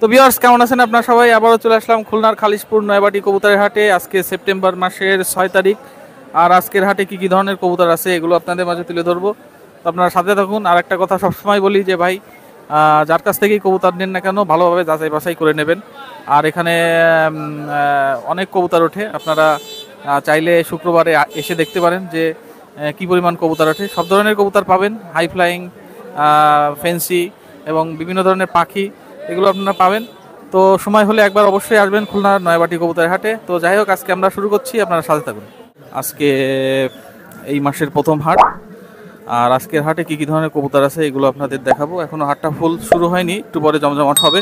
তো ভিউয়ার্স কেমন আছেন আপনারা সবাই? আবারও চলে আসলাম খুলনার খালিশপুর নয়াবাটি কবুতরের হাটে। আজকে সেপ্টেম্বর মাসের 6 তারিখ। আর আজকের হাটে কি কি ধরনের কবুতর আছে এগুলো আপনাদের মাঝে তুলে ধরবো। তো আপনারা সাথে থাকুন। আর একটা কথা সবসময় বলি যে ভাই, যার কাছ থেকেই কবুতর নেন না কেন ভালোভাবে যাচাই বাছাই করে নেবেন। আর এখানে অনেক কবুতর ওঠে, আপনারা চাইলে শুক্রবারে এসে দেখতে পারেন যে কি পরিমাণ কবুতর ওঠে। সব ধরনের কবুতর পাবেন, হাই ফ্লাইং, ফেন্সি এবং বিভিন্ন ধরনের পাখি, এগুলো আপনারা পাবেন। তো সময় হলে একবার অবশ্যই আসবেন খুলনার নয়াবাটি কবুতরের হাটে। তো যাই হোক, আজকে আমরা শুরু করছি, আপনারা সাথে থাকুন। আজকে এই মাসের প্রথম হাট, আর আজকের হাটে কি কি ধরনের কবুতর আছে এগুলো আপনাদের দেখাবো। এখনো হাটটা ফুল শুরু হয়নি, একটু পরে জমজমাট হবে।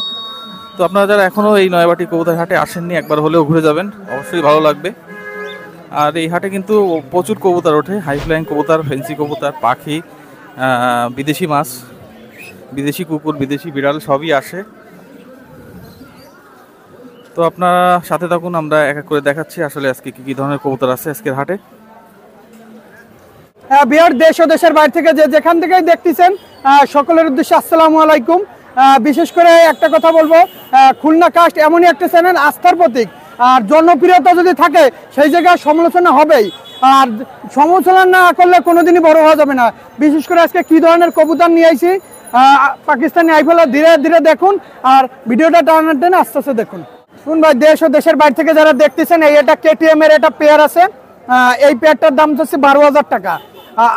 তো আপনারা যারা এখনো এই নয়াবাটি কবুতর হাটে আসেননি, একবার হলেও ঘুরে যাবেন, অবশ্যই ভালো লাগবে। আর এই হাটে কিন্তু প্রচুর কবুতর ওঠে, হাই ফ্লাইং কবুতর, ফেন্সি কবুতর, পাখি, বিদেশি মাছ, বিদেশি কুকুর, বিদেশি বিড়াল সবই আসে। তো আপনারা সাথে থাকুন, আমরা এক এক করে দেখাচ্ছি আসলে আজকে কি কি ধরনের কবুতর আছে আজকের হাটে। বিহার দেশ ও দেশের বাইরে থেকে যেখান থেকেই দেখতেছেন সকলের উদ্দেশ্যে আসসালামু আলাইকুম। বিশেষ করে একটা কথা বলবো, খুলনা কাস্ট এমনই একটা চ্যানেল, আস্থার প্রতীক। আর জনপ্রিয়তা যদি থাকে সেই জায়গায় সমালোচনা হবেই, আর সমালোচনা না করলে কোনোদিনই বড় হওয়া যাবে না। বিশেষ করে আজকে কি ধরনের কবুতর নিয়ে আইছি, পাকিস্তানি আইফেলা ধীরে ধীরে দেখুন, আর ভিডিওটা টানার টেনে আস্তে আস্তে দেখুন। শুন ভাই, দেশ ও দেশের বাইরে থেকে যারা দেখতেছেন, এটা কেটিএম এর একটা পেয়ার আছে। এই পেয়ারটার দাম হচ্ছে 12,000 টাকা।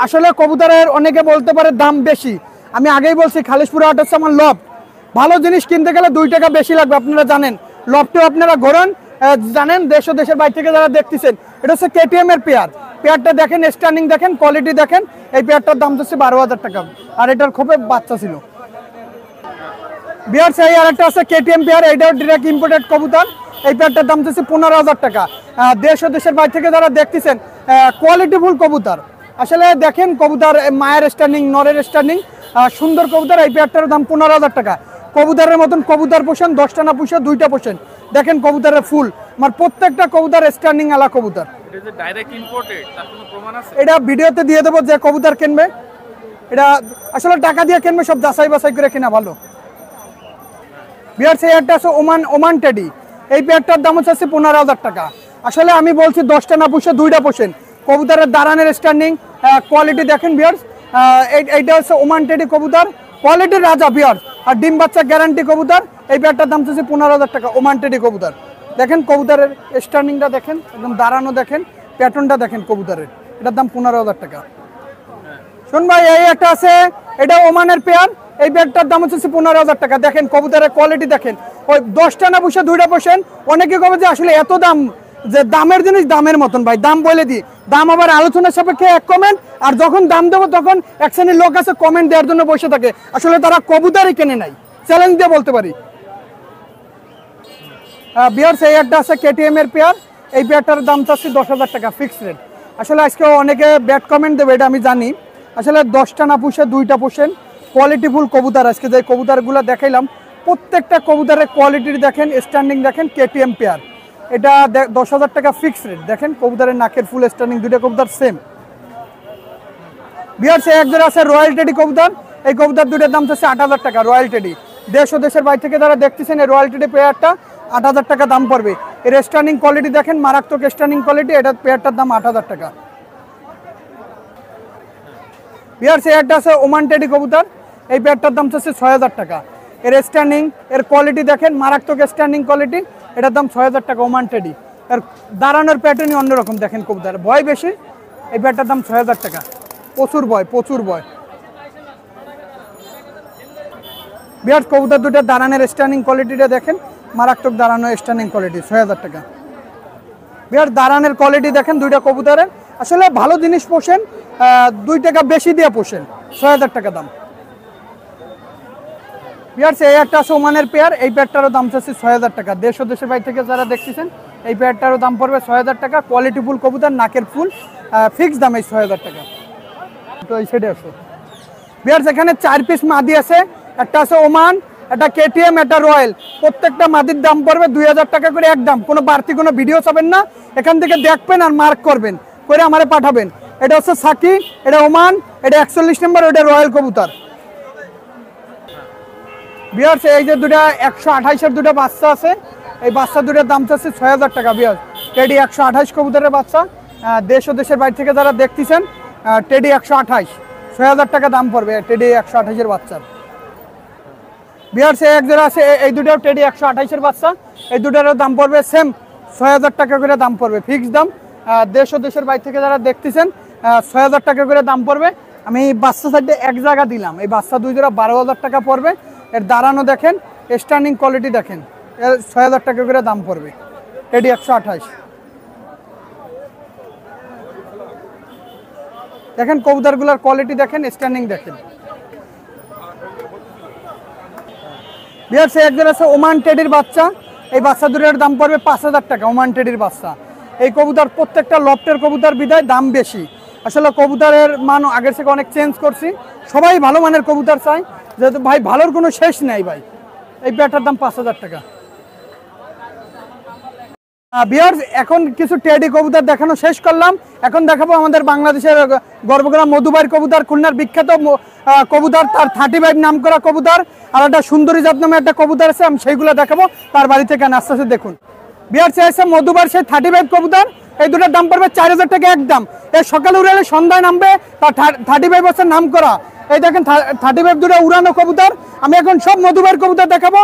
আসলে কবুতরের অনেকে বলতে পারে দাম বেশি, আমি আগেই বলছি খালিশপুর হাট হচ্ছে আমার লফট। ভালো জিনিস কিনতে গেলে 2 টাকা বেশি লাগবে, আপনারা জানেন। লফটেও আপনারা ঘোরেন, জানেন। দেশ ও দেশের বাইরে থেকে যারা দেখতেছেন, এটা হচ্ছে কেটিএম এর পেয়ারটা দেখেন, স্ট্যান্ডিং দেখেন, কোয়ালিটি দেখেন। এই পেয়ারটার দাম হচ্ছে 12,000 টাকা, আর এটার খুবই বাচ্চা ছিল। বিয়ার চাই আর একটা আছে কেটিএম পেয়ার, এটাও ডিরেক্ট ইম্পোর্টেড কবুতর। এই পেয়ারটার দাম হচ্ছে 15,000 টাকা। দেশ ও দেশের বাইরে থেকে যারা দেখতেছেন, কোয়ালিটিফুল কবুতর। আসলে দেখেন কবুতর, মায়ের স্ট্যান্ডিং, নরের স্ট্যান্ডিং, সুন্দর কবুতর। এই পেয়ারটার দাম 15,000 টাকা। কবুতরের মতন কবুতর পোষেন, 10টা না পুষে 2টা পোষেন। দেখেন কবুতরের ফুল, আমার প্রত্যেকটা কবুতর স্ট্যান্ডিং আলা কবুতর। এটা ভিডিওতে দিয়ে দেবো, যে কবুতর কিনবে এটা আসলে টাকা দিয়ে কিনবে, সব যাচাই বাছাই করে কিনা ভালো। বিয়ার সেই একটা আছে ওমান টেডি, এই পেয়ারটার দাম হচ্ছে 15,000 টাকা। আসলে আমি বলছি 10টা না পুষে 2টা পোষেন। কবুতরের দাঁড়ানের স্ট্যান্ডিং, কোয়ালিটি দেখেন বিয়ার্স। এইটা হচ্ছে ওমান টেডি কবুতর, কোয়ালিটির রাজা বিয়ার্স। আর ডিম বাচ্চা গ্যারান্টি কবুতর। এই পেয়ারটার দাম হচ্ছে 15,000 টাকা, ওমান টেডি কবুতর। দেখেন কবুতরের স্ট্যান্ডিংটা দেখেন, একদম দাঁড়ানো দেখেন, প্যাটার্নটা দেখেন কবুতরের। এটার দাম 15,000 টাকা। শোন ভাই, এই একটা আছে, এটা ওমানের পেয়ার। এই ব্যাগটার দাম হচ্ছে 15,000 টাকা। দেখেন কবুতরের কোয়ালিটি দেখেন। ওই 10টা না পুষে 2টা পোষেন। অনেকে কবে যে আসলে এত দাম, যে দামের জিনিস দামের মতন ভাই, দাম বলে দিই। দাম আবার আলোচনার সাপেক্ষে এক কমেন্ট, আর যখন দাম দেবো তখন এক শ্রেণীর লোক আছে কমেন্ট দেওয়ার জন্য বসে থাকে। আসলে তারা কবুতরই কেনে নাই, চ্যালেঞ্জ দিয়ে বলতে পারি। বিয়ার্স এই একটা আছে কেটিএম এর পেয়ার। এই পেয়ারটার দাম চাচ্ছি 10,000 টাকা, ফিক্সড রেট। আসলে আজকে অনেকে ব্যাড কমেন্ট দেবে, এটা আমি জানি। আসলে 10টা না পুষে 2টা পোষেন, কোয়ালিটিফুল কবুতর। আজকে যে কবুতরগুলো দেখাইলাম, প্রত্যেকটা কবুতরের কোয়ালিটি দেখেন, স্ট্যান্ডিং দেখেন। কেটিএম পেয়ার, এটা 10,000 টাকা ফিক্সড রেট। দেখেন কবুতরের নাকের ফুল স্ট্যান্ডিং, 2টা কবুতর সেম। বিয়ার সে একজন আছে রয়্যাল টেডি কবুতর। এই কবুতর 2টার দাম হচ্ছে 8,000 টাকা, রয়্যাল টেডি। দেশ ও দেশের বাইরে থেকে যারা দেখতেছেন, এই রয়্যাল টেডি পেয়ারটা 8,000 টাকা দাম পড়বে। এর স্ট্যান্ডিং কোয়ালিটি দেখেন, মারাত্মক স্ট্যান্ডিং কোয়ালিটি। এটা পেয়ারটার দাম 8,000 টাকা। বিয়ার সে একটা আছে ওমান টেডি কবুতর। এই পেয়ারটার দাম হচ্ছে 6,000 টাকা। এর স্ট্যান্ডিং, এর কোয়ালিটি দেখেন, মারাত্মক স্ট্যান্ডিং কোয়ালিটি। এটার দাম 6,000 টাকা, ওমান টেডি। এর দাঁড়ানোর প্যাটার্নই অন্যরকম, দেখেন কবুতর ভয় বেশি। এই পেয়ারটার দাম 6,000 টাকা। প্রচুর ভয়, প্রচুর ভয়। বিয়ার কবুতর 2টা দাঁড়ানোর স্ট্যান্ডিং কোয়ালিটিটা দেখেন, মারাত্মক দাঁড়ানো স্ট্যান্ডিং কোয়ালিটি, 6,000 টাকা। বিয়ার দাঁড়ানোর কোয়ালিটি দেখেন 2টা কবুতরের। আসলে ভালো জিনিস পোষেন, 2 টাকা বেশি দিয়ে পোষেন, 6,000 টাকা দাম। বিয়ার্স এই একটা আছে ওমানের পেয়ার। এই পেয়ারটারও দাম চাচ্ছি 6,000 টাকা। দেশ ও দেশের বাইরে থেকে যারা দেখতেছেন, এই পেয়ারটারও দাম পড়বে 6,000 টাকা। কোয়ালিটি ফুল কবুতর, নাকের ফুল, ফিক্স দাম এই 6,000 টাকা। তো এই সাইডে আসো বিয়ার্স, এখানে 4 পিস মাদি আছে। একটা আছে ওমান, একটা কেটিএম, একটা রয়্যাল। প্রত্যেকটা মাদির দাম পড়বে 2,000 টাকা করে একদম। কোনো বাড়তি কোনো ভিডিও চাবেন না, এখান থেকে দেখবেন আর মার্ক করবেন করে আমারে পাঠাবেন। এটা হচ্ছে সাকি, এটা ওমান, এটা 41 নম্বর, এটা রয়্যাল কবুতর। বিয়ার্স এই যে দুটা 128-এর দুটা বাচ্চা আছে, এই বাচ্চা দুটার দাম চাচ্ছে 6000 টাকা। বিয়ার্স টেডি 128 কবুতরের বাচ্চা, দেশ ও দেশের বাইরে থেকে যারা দেখতেছেন, টেডি 128, 6000 টাকা দাম পড়বে টেডি 128-এর বাচ্চার। বিয়ার্স এক জোড়া আছে, এই দুটাও টেডি 128-এর বাচ্চা, এই দুটারও দাম পড়বে সেম 6000 টাকা করে দাম পড়বে, ফিক্সড দাম। দেশ ও দেশের বাইরে থেকে যারা দেখতেছেন 6000 টাকা করে দাম পড়বে। আমি বাচ্চা সাইডে এক জায়গা দিলাম, এই বাচ্চা দুই জোড়া 12000 টাকা পড়বে। এর দাঁড়ানো দেখেন, স্ট্যান্ডিং কোয়ালিটি দেখেন, এর 6000 টাকা করে দাম পড়বে টেডি 128। দেখেন কবুতরগুলোর কোয়ালিটি দেখেন, স্ট্যান্ডিং দেখেন। বিয়ার্স একজন আছে ওমান টেডির বাচ্চা, এই বাচ্চা দুটোর দাম পড়বে 5000 টাকা। ওমান টেডির বাচ্চা, এই কবুতর প্রত্যেকটা লফটের কবুতর বিদায় দাম বেশি। আসলে কবুতরের মান আগের থেকে অনেক চেঞ্জ করছি, সবাই ভালো মানের কবুতর চাই, যেহেতু ভাই ভালোর কোনো শেষ নেই ভাই। এই প্যাটার দাম 5000 টাকা। বিয়ার্স এখন কিছু টেডি কবুতর দেখানো শেষ করলাম, এখন দেখাবো আমাদের বাংলাদেশের গর্বগ্রাম মধুবাইর কবুতর, খুলনার বিখ্যাত কবুতর, তার 35 নাম করা কবুতর, আর একটা সুন্দরী জাত নামে একটা কবুতর আছে, আমি সেইগুলো দেখাবো তার বাড়ি থেকে। আস্তে আস্তে দেখুন বিয়ার্স এসে মধুবাইর সেই 35 কবুতর, এই দুটোর দাম পড়বে 4000 টাকা একদম। এই সকালে উড়ালে সন্ধ্যায় নামবে, তার 35 বছর নাম করা। এই দেখেন 35 দুটো উড়ানো কবুতর। আমি এখন সব মধুবাইর কবুতর দেখাবো,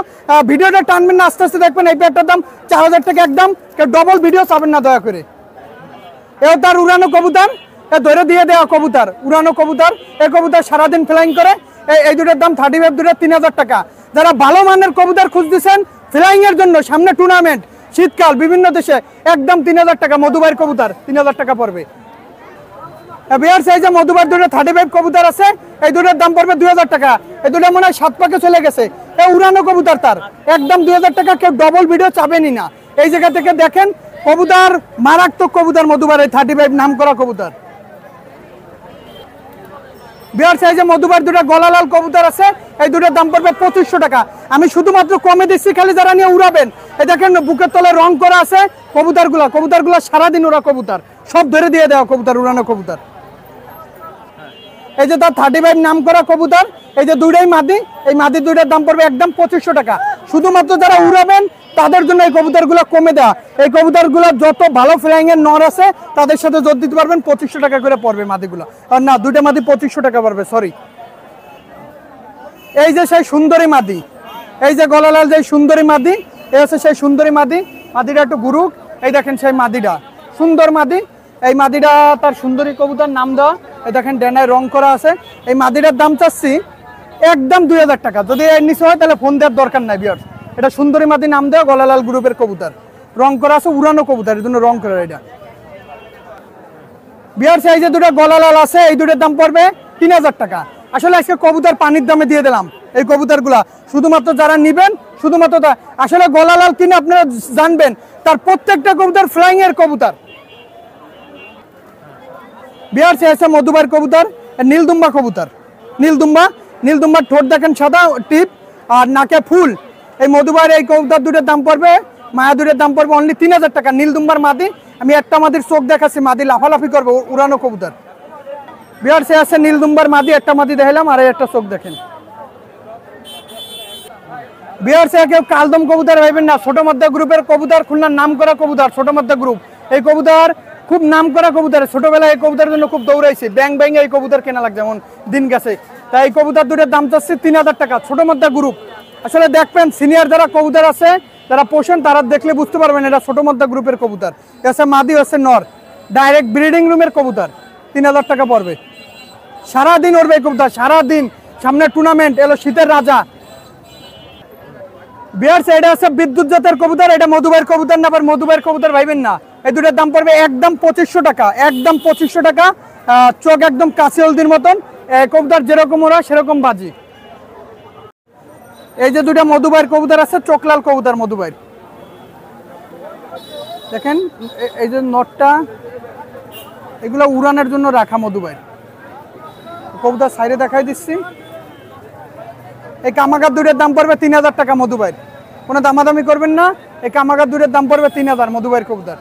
ভিডিওটা টানবেন না, আস্তে আস্তে দেখবেন। এই প্যাকটার দাম 4000 টাকা একদম, কেউ ডবল ভিডিও চাবেন না দয়া করে। এও তার উড়ানো কবুতর, এ ধরে দিয়ে দেওয়া কবুতর, উড়ানো কবুতর। এই কবুতর সারাদিন ফ্লাইং করে। এই দুটোর দাম 35 দুটো 3000 টাকা। যারা ভালো মানের কবুতর খুঁজতেছেন ফ্লাইং এর জন্য, সামনে টুর্নামেন্ট, শীতকাল, বিভিন্ন দেশে, একদম 3000 টাকা মধুবাইর কবুতর, 3000 টাকা পড়বে। বিয়ার্স এই যে মধুবাইর দুটো 35 কবুতর আছে, এই দুটোর দাম পড়বে 2000 টাকা। এই দুটো মনে হয় 7 পাকে চলে গেছে, এই উড়ানো কবুতর, তার একদম 2000 টাকা, কেউ ডবল ভিডিও চাবেনই না। এই জায়গা থেকে দেখেন কবুতর, মারাত্মক কবুতর মধুবাইর, এই 35 নাম করা কবুতর। বিয়ার্স এই যে মধুবাইর দুটো গলালাল কবুতর আছে, এই দুটোর দাম পড়বে 2500 টাকা। আমি শুধুমাত্র কমে দিচ্ছি, খালি যারা নিয়ে উড়াবেন। এই দেখেন বুকের তলে রং করা আছে কবুতরগুলো সারাদিন ওরা কবুতর, সব ধরে দিয়ে দেওয়া কবুতর, উড়ানো কবুতর। এই যে তার 35 নাম করা কবুতর, এই যে দুইটাই মাদি, এই মাদি দুইটার দাম পড়বে একদম 2500 টাকা। শুধুমাত্র যারা উড়াবেন তাদের জন্য এই কবুতরগুলো কমে দেওয়া। এই কবুতরগুলো যত ভালো ফ্লাইং এর নর আছে তাদের সাথে যোগ দিতে পারবেন, 2500 টাকা করে পড়বে মাদিগুলো। আর না, দুইটা মাদি 2500 টাকা পড়বে, সরি। এই যে সেই সুন্দরী মাদি, এই যে গলালাল যে সুন্দরী মাদি, এই হচ্ছে সেই সুন্দরী মাদি। মাদিটা একটু গুরুক, এই দেখেন সেই মাদিটা, সুন্দর মাদি। এই মাদিটা তার সুন্দরী কবুতর নাম দেওয়া, এই দেখেন ডেনায় রং করা আছে। এই মাদিটার দাম চাচ্ছি একদম 2000 টাকা। যদি এর নিচে হয় তাহলে ফোন দেওয়ার দরকার নাই। বিয়ার্স এটা সুন্দরী মাদি নাম দেওয়া, গলালাল গ্রুপের কবুতর, রং করা আছে, উড়ানো কবুতর, এর জন্য রং করা এটা। বিয়ার্স এই যে দুটো গলালাল আছে, এই দুটোর দাম পড়বে 3000 টাকা। আসলে আজকে কবুতর পানির দামে দিয়ে দিলাম এই কবুতরগুলা, শুধুমাত্র যারা নিবেন, শুধুমাত্র আসলে গলালাল কিনে আপনারা জানবেন তার প্রত্যেকটা কবুতর ফ্লাইং এর কবুতর। বিয়ার্স এসে মধুবাইর কবুতর, নীলদুম্বা কবুতর, নীলদুম্বার ঠোঁট দেখেন সাদা টিপ আর নাকে ফুল। এই মধুবাইর এই কবুতর দুটোর দাম পড়বে, মায়া দুটোর দাম পড়বে অনলি 3000 টাকা। নীলদুম্বার মাদি, আমি একটা মাদির চোখ দেখাচ্ছি, মাদি লাফালাফি করবে, উড়ানো কবুতর। বিয়ার্স আছে নীলদুম্বার মাদি, একটা মাদি দেখালাম, আর একটা চোখ দেখেন। বিয়ার্স কেউ কালদম কবুতর ভাইবেন না, ছোট মধ্যে গ্রুপের কবুতর, খুলনার নাম করা কবুতর, ছোট মধ্যে গ্রুপ। এই কবুতর খুব নাম করা কবুতর, ছোটবেলায় এই কবুতরের জন্য খুব দৌড়াইছি, ব্যাং এই কবুতর কেনা লাগে, যেমন দিন গেছে। তাই এই কবুতর দুটোর দাম চাচ্ছি 3000 টাকা, ছোট মধ্যে গ্রুপ। আসলে দেখবেন সিনিয়র যারা কবুতর আছে, যারা পোষেন, তারা দেখলে বুঝতে পারবেন এটা ছোট মধ্যে গ্রুপের কবুতর। এসে মাদি হচ্ছে নর, ডাইরেক্ট ব্রিডিং রুমের কবুতর, 3000 টাকা পড়বে। সারাদিন উড়বে এই কবুতর, সারাদিন। সামনে টুর্নামেন্ট এলো, শীতের রাজা। বিয়ার্স এটা আছে বিদ্যুৎ জাতের কবুতর, এটা মধুবাইর কবুতর না, আবার মধুবাইর কবুতর ভাইবেন না। এই দুটোর দাম পড়বে একদম 2500 টাকা, একদম 2500 টাকা। চোখ একদম কাশি হলদির মতন, কবুতর যেরকম ওরা সেরকম বাজি। এই যে দুটা মধুবাইর কবুতর আছে, চোখলাল কবুতর মধুবাইর, দেখেন। এই যে নটটা, এগুলো উড়ানের জন্য রাখা মধুবাইর কবুতর, সাইডে দেখাই দিচ্ছি। এই কামাগার দুটোর দাম পড়বে 3000 টাকা মধুবাইর, কোনো দামাদামি করবেন না। এই কামাগার দুটোর দাম পড়বে 3000 মধুবাইর কবুতর।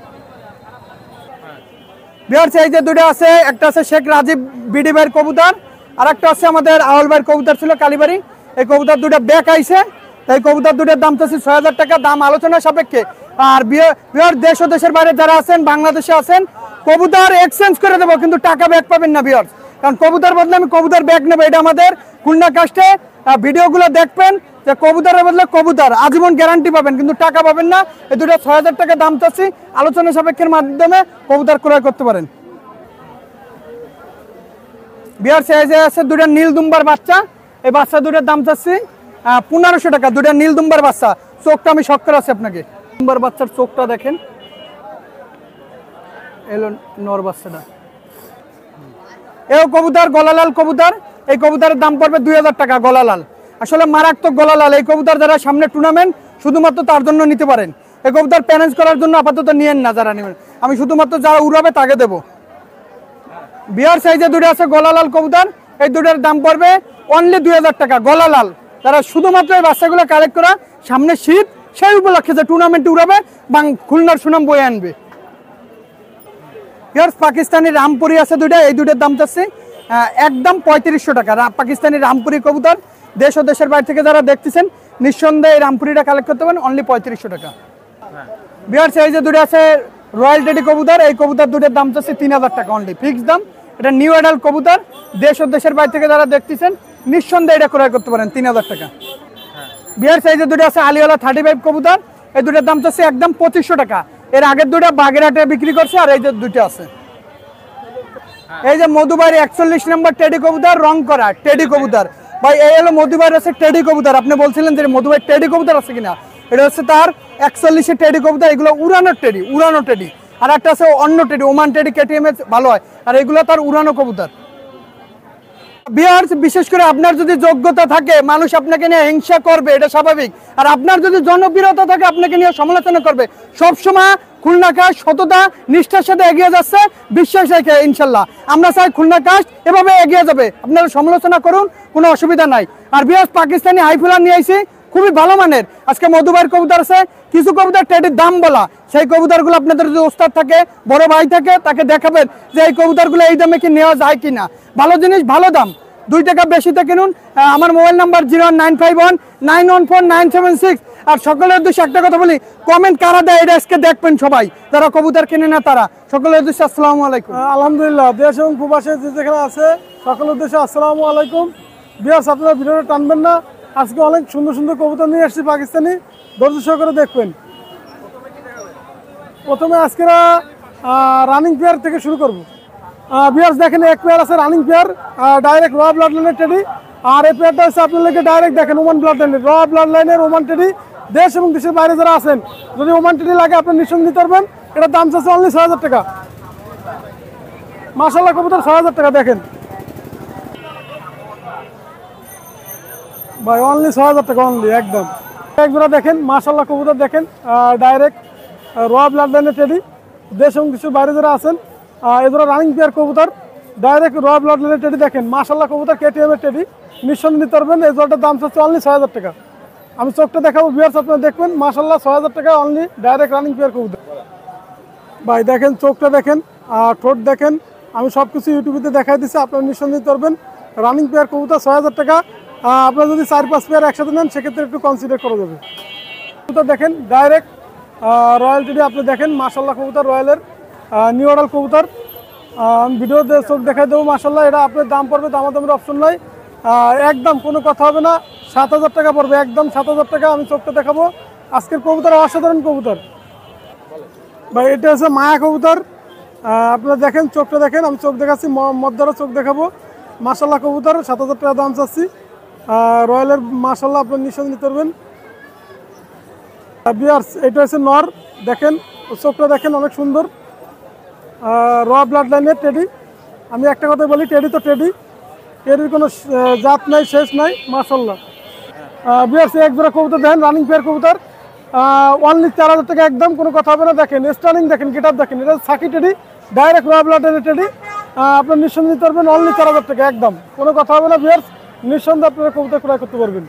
বিয়ার্স এই যে দুটো আছে, একটা আছে শেখ রাজীব বিডি ভাইয়ের কবুতর, আর একটা আছে আমাদের আওয়াল ভাইয়ের কবুতর ছিল কালীবাড়ি। এই কবুতর দুটো ব্যাক আইছে, তাই কবুতর দুটোর দাম চাচ্ছি 6,000 টাকা, দাম আলোচনা সাপেক্ষে। আর বিহার দেশ ও দেশের বাইরে যারা আছেন, বাংলাদেশে আছেন, কবুতর এক্সচেঞ্জ করে দেবো, কিন্তু টাকা ব্যাক পাবেন না বিহার। কারণ কবুতর বদলে আমি কবুতর ব্যাক নেবো, এটা আমাদের খুলনা কাস্টে ভিডিওগুলো দেখবেন যে কবুতরের বদলে কবুতর আজীবন গ্যারান্টি পাবেন, কিন্তু টাকা পাবেন না। এই দুটো 6,000 টাকা দাম চাচ্ছি, আলোচনা সাপেক্ষের মাধ্যমে কবুতর ক্রয় করতে পারেন। বিহার সাইজে আছে দুটো নীল দুম্বার বাচ্চা, এই বাচ্চা দুটোর দাম চাচ্ছি 1500 টাকা। দুটো নীল দুম্বার বাচ্চা, চোখটা আমি শখ করে আছি আপনাকে। দুম্বার বাচ্চার চোখটা দেখেন, এলো নর বাচ্চাটা। এও কবুতর গলালাল কবুতর, এই কবুতরের দাম পড়বে 2,000 টাকা গলালাল। আসলে মারাত্মক গলালাল, এই কবুতর যারা সামনে টুর্নামেন্ট শুধুমাত্র তার জন্য নিতে পারেন। এই কবুতর প্যারেন্স করার জন্য আপাতত নিয়েন না যারা নেবেন, আমি শুধুমাত্র যারা উড়াবে তাকে দেবো। বিহার সাইজে দুটো আছে গলালাল কবুতর, এই দুটোর দাম পড়বে অনলি 2,000 টাকা গলালাল। তারা শুধুমাত্র এই বাচ্চাগুলো কালেক্ট করা, সামনে শীত সেই উপলক্ষে যে টুর্নামেন্টে উড়াবে খুলনার সুনাম বয়ে আনবে। পাকিস্তানি রামপুরি আছে দুইটা, এই দুটোর দাম চাচ্ছে একদম 3500 টাকা। পাকিস্তানি রামপুরি কবুতর, দেশ ও দেশের বাইরে থেকে যারা দেখতেছেন নিঃসন্দেহে এই রামপুরিটা কালেক্ট করতে পারেন, অনলি 3500 টাকা। বিহার সাইজে দুটো আছে রয়্যাল টেডি কবুতর, এই কবুতর দুটোর দাম চাচ্ছে 3000 টাকা অনলি ফিক্স দাম। এটা নিউ অ্যাডাল্ট কবুতর, দেশ ও দেশের বাইরে থেকে যারা দেখতেছেন নিঃসন্দেহে এটা ক্রয় করতে পারেন 3000 টাকা। বিহার সাইজে দুটো আছে আলিওয়ালা 35 কবুতর, এই দুটোর দাম চাচ্ছে একদম 2500 টাকা। এর আগের দুটো বাগেরহাটে বিক্রি করছে, আর এই যে দুটো আছে। এই যে মধুবাড়ি 41 নম্বর টেডি কবুতর, রং করা টেডি কবুতর ভাই, এই হলো মধুবাড়ি আছে টেডি কবুতর। আপনি বলছিলেন যে মধুবাড়ি টেডি কবুতর আছে কিনা, এটা হচ্ছে তার 41 টেডি কবুতর। এগুলো উড়ানো টেডি, আর একটা আছে অন্য টেডি, ওমান টেডি কেটিএম এর ভালো হয়, আর এগুলো তার উড়ানো কবুতর। বিহার বিশেষ করে আপনার যদি যোগ্যতা থাকে, মানুষ আপনাকে নিয়ে হিংসা করবে, এটা স্বাভাবিক। আর আপনার যদি জনপ্রিয়তা থাকে, আপনাকে নিয়ে সমালোচনা করবে। সবসময় খুলনা কাস্ট সততা নিষ্ঠার সাথে এগিয়ে যাচ্ছে, বিশ্বাস রেখে ইনশাল্লাহ আমরা চাই খুলনা কাস্ট এভাবে এগিয়ে যাবে। আপনারা সমালোচনা করুন, কোনো অসুবিধা নাই। আর বিহার পাকিস্তানি হাইফুলার নিয়ে আইছি, খুবই ভালো মানের। আজকে মধুবাইয়ের কবুতর আছে, কিছু কবুতর টেডির দাম বলা, সেই কবুতরগুলো আপনাদের যদি ওস্তাদ থাকে, বড় ভাই থাকে, তাকে দেখাবেন যে এই কবুতরগুলো এই দামে কি নেওয়া যায় কিনা। ভালো জিনিস ভালো দাম, 2 টাকা বেশিতে কিনুন। আমার মোবাইল নাম্বার 01951914976। আর সকলের উদ্দেশ্যে একটা কথা বলি, কমেন্ট কারা দেয় এটা আজকে দেখবেন সবাই, যারা কবুতর কিনে না তারা। সকলের উদ্দেশ্যে আসসালামু আলাইকুম। আলহামদুলিল্লাহ, দেশ এবং প্রবাসে যে যেখানে আছে সকলের উদ্দেশ্যে আসসালামু আলাইকুম। বিয়াস, আপনারা ভিডিওটা টানবেন না, আজকে অনেক সুন্দর সুন্দর কবুতর নিয়ে এসেছি পাকিস্তানি, ধৈর্য সহকারে দেখবেন। প্রথমে আজকেরা রানিং পেয়ার থেকে শুরু করব। বিয়াস দেখেন, এক পেয়ার আছে রানিং পেয়ার, ডাইরেক্ট র ব্লাড লাইনের টেডি। আর এই পেয়ারটা হচ্ছে আপনাদেরকে ডাইরেক্ট দেখেন ওমান ব্লাড লাইনের, র ব্লাড লাইনের ওমান টেডি। দেশ এবং দেশের বাইরে যারা আছেন, যদি ওমান টেডি লাগে আপনি নিঃসন্দেহে নিতে পারবেন। এটার দাম চাচ্ছে অনলি 6,000 টাকা। মাশাআল্লাহ কবুতর 6,000 টাকা। দেখেন ভাই, অনলি 6,000 টাকা অনলি একদম। একজোড়া দেখেন মাশাআল্লাহ কবুতর, দেখেন ডাইরেক্ট র ব্লাড লাইনের টেডি। দেশ এবং দেশের বাইরে যারা আছেন, এজোড়া রানিং পেয়ার কবুতর, ডাইরেক্ট র ব্লাড লাইনের টেডি। দেখেন মাশাআল্লাহ কবুতর কেটিএম এর টেডি, নিঃসন্দেহে নিতে পারবেন। এই জোড়াটার দাম চাচ্ছে অনলি 6,000 টাকা। আমি চোখটা দেখাবো ভিউয়ার্স, আপনারা দেখবেন মাশাআল্লাহ 6,000 টাকা অনলি ডাইরেক্ট রানিং পেয়ার কবুতর। ভাই দেখেন চোখটা দেখেন, ঠোঁট দেখেন, আমি সব কিছু ইউটিউবে দেখাই দিচ্ছি, আপনারা নিঃসন্দেহে নিতে পারবেন। রানিং পেয়ার কবুতর 6,000 টাকা। আপনারা যদি 4-5 পেয়ার একসাথে নেন, সেক্ষেত্রে একটু কনসিডার করা যাবে। কবুতর দেখেন ডাইরেক্ট রয়্যাল টেডি, আপনি দেখেন মাশাআল্লাহ কবুতর রয়্যালের নিউ অর্ডার কবুতর। ভিডিওতে চোখ দেখাই দেবো মাশাআল্লাহ। এটা আপনার দাম পড়বে, দামাদামের অপশন নাই, একদম কোনো কথা হবে না, 7,000 টাকা পড়বে, একদম 7,000 টাকা। আমি চোখটা দেখাবো। আজকের কবুতর অসাধারণ কবুতর ভাই, এটা হচ্ছে মায়া কবুতর। আপনারা দেখেন চোখটা দেখেন, আমি চোখ দেখাচ্ছি, মদ্দারও চোখ দেখাবো। মাশাআল্লাহ কবুতর 7,000 টাকা দাম চাচ্ছি। রয়্যালের মাশাআল্লাহ আপনার নিঃসন্দেহে নিতে পারবেন। বিয়ার্স, এটা হচ্ছে নর, দেখেন চোখটা দেখেন, অনেক সুন্দর, র ব্লাড লাইনের টেডি। আমি একটা কথা বলি, টেডি তো টেডি, টেডির কোনো জাত নাই, শেষ নাই মাশাআল্লাহ। বিয়ার্স, এক জোড়া কবুতর দেখেন রানিং পেয়ার কবুতর, অনলি 4,000 টাকা একদম, কোনো কথা হবে না। দেখেন স্টার্নিং দেখেন, গেট আপ দেখেন, এটা সাকি টেডি, ডাইরেক্ট র ব্লাড লাইনের টেডি। আপনার নিঃসন্দেহে নিতে পারবেন অনলি 4,000 টাকা একদম, কোনো কথা হবে না। বিয়ার্স, নিঃসন্দেহে আপনারা কবুতর ক্রয় করতে পারবেন।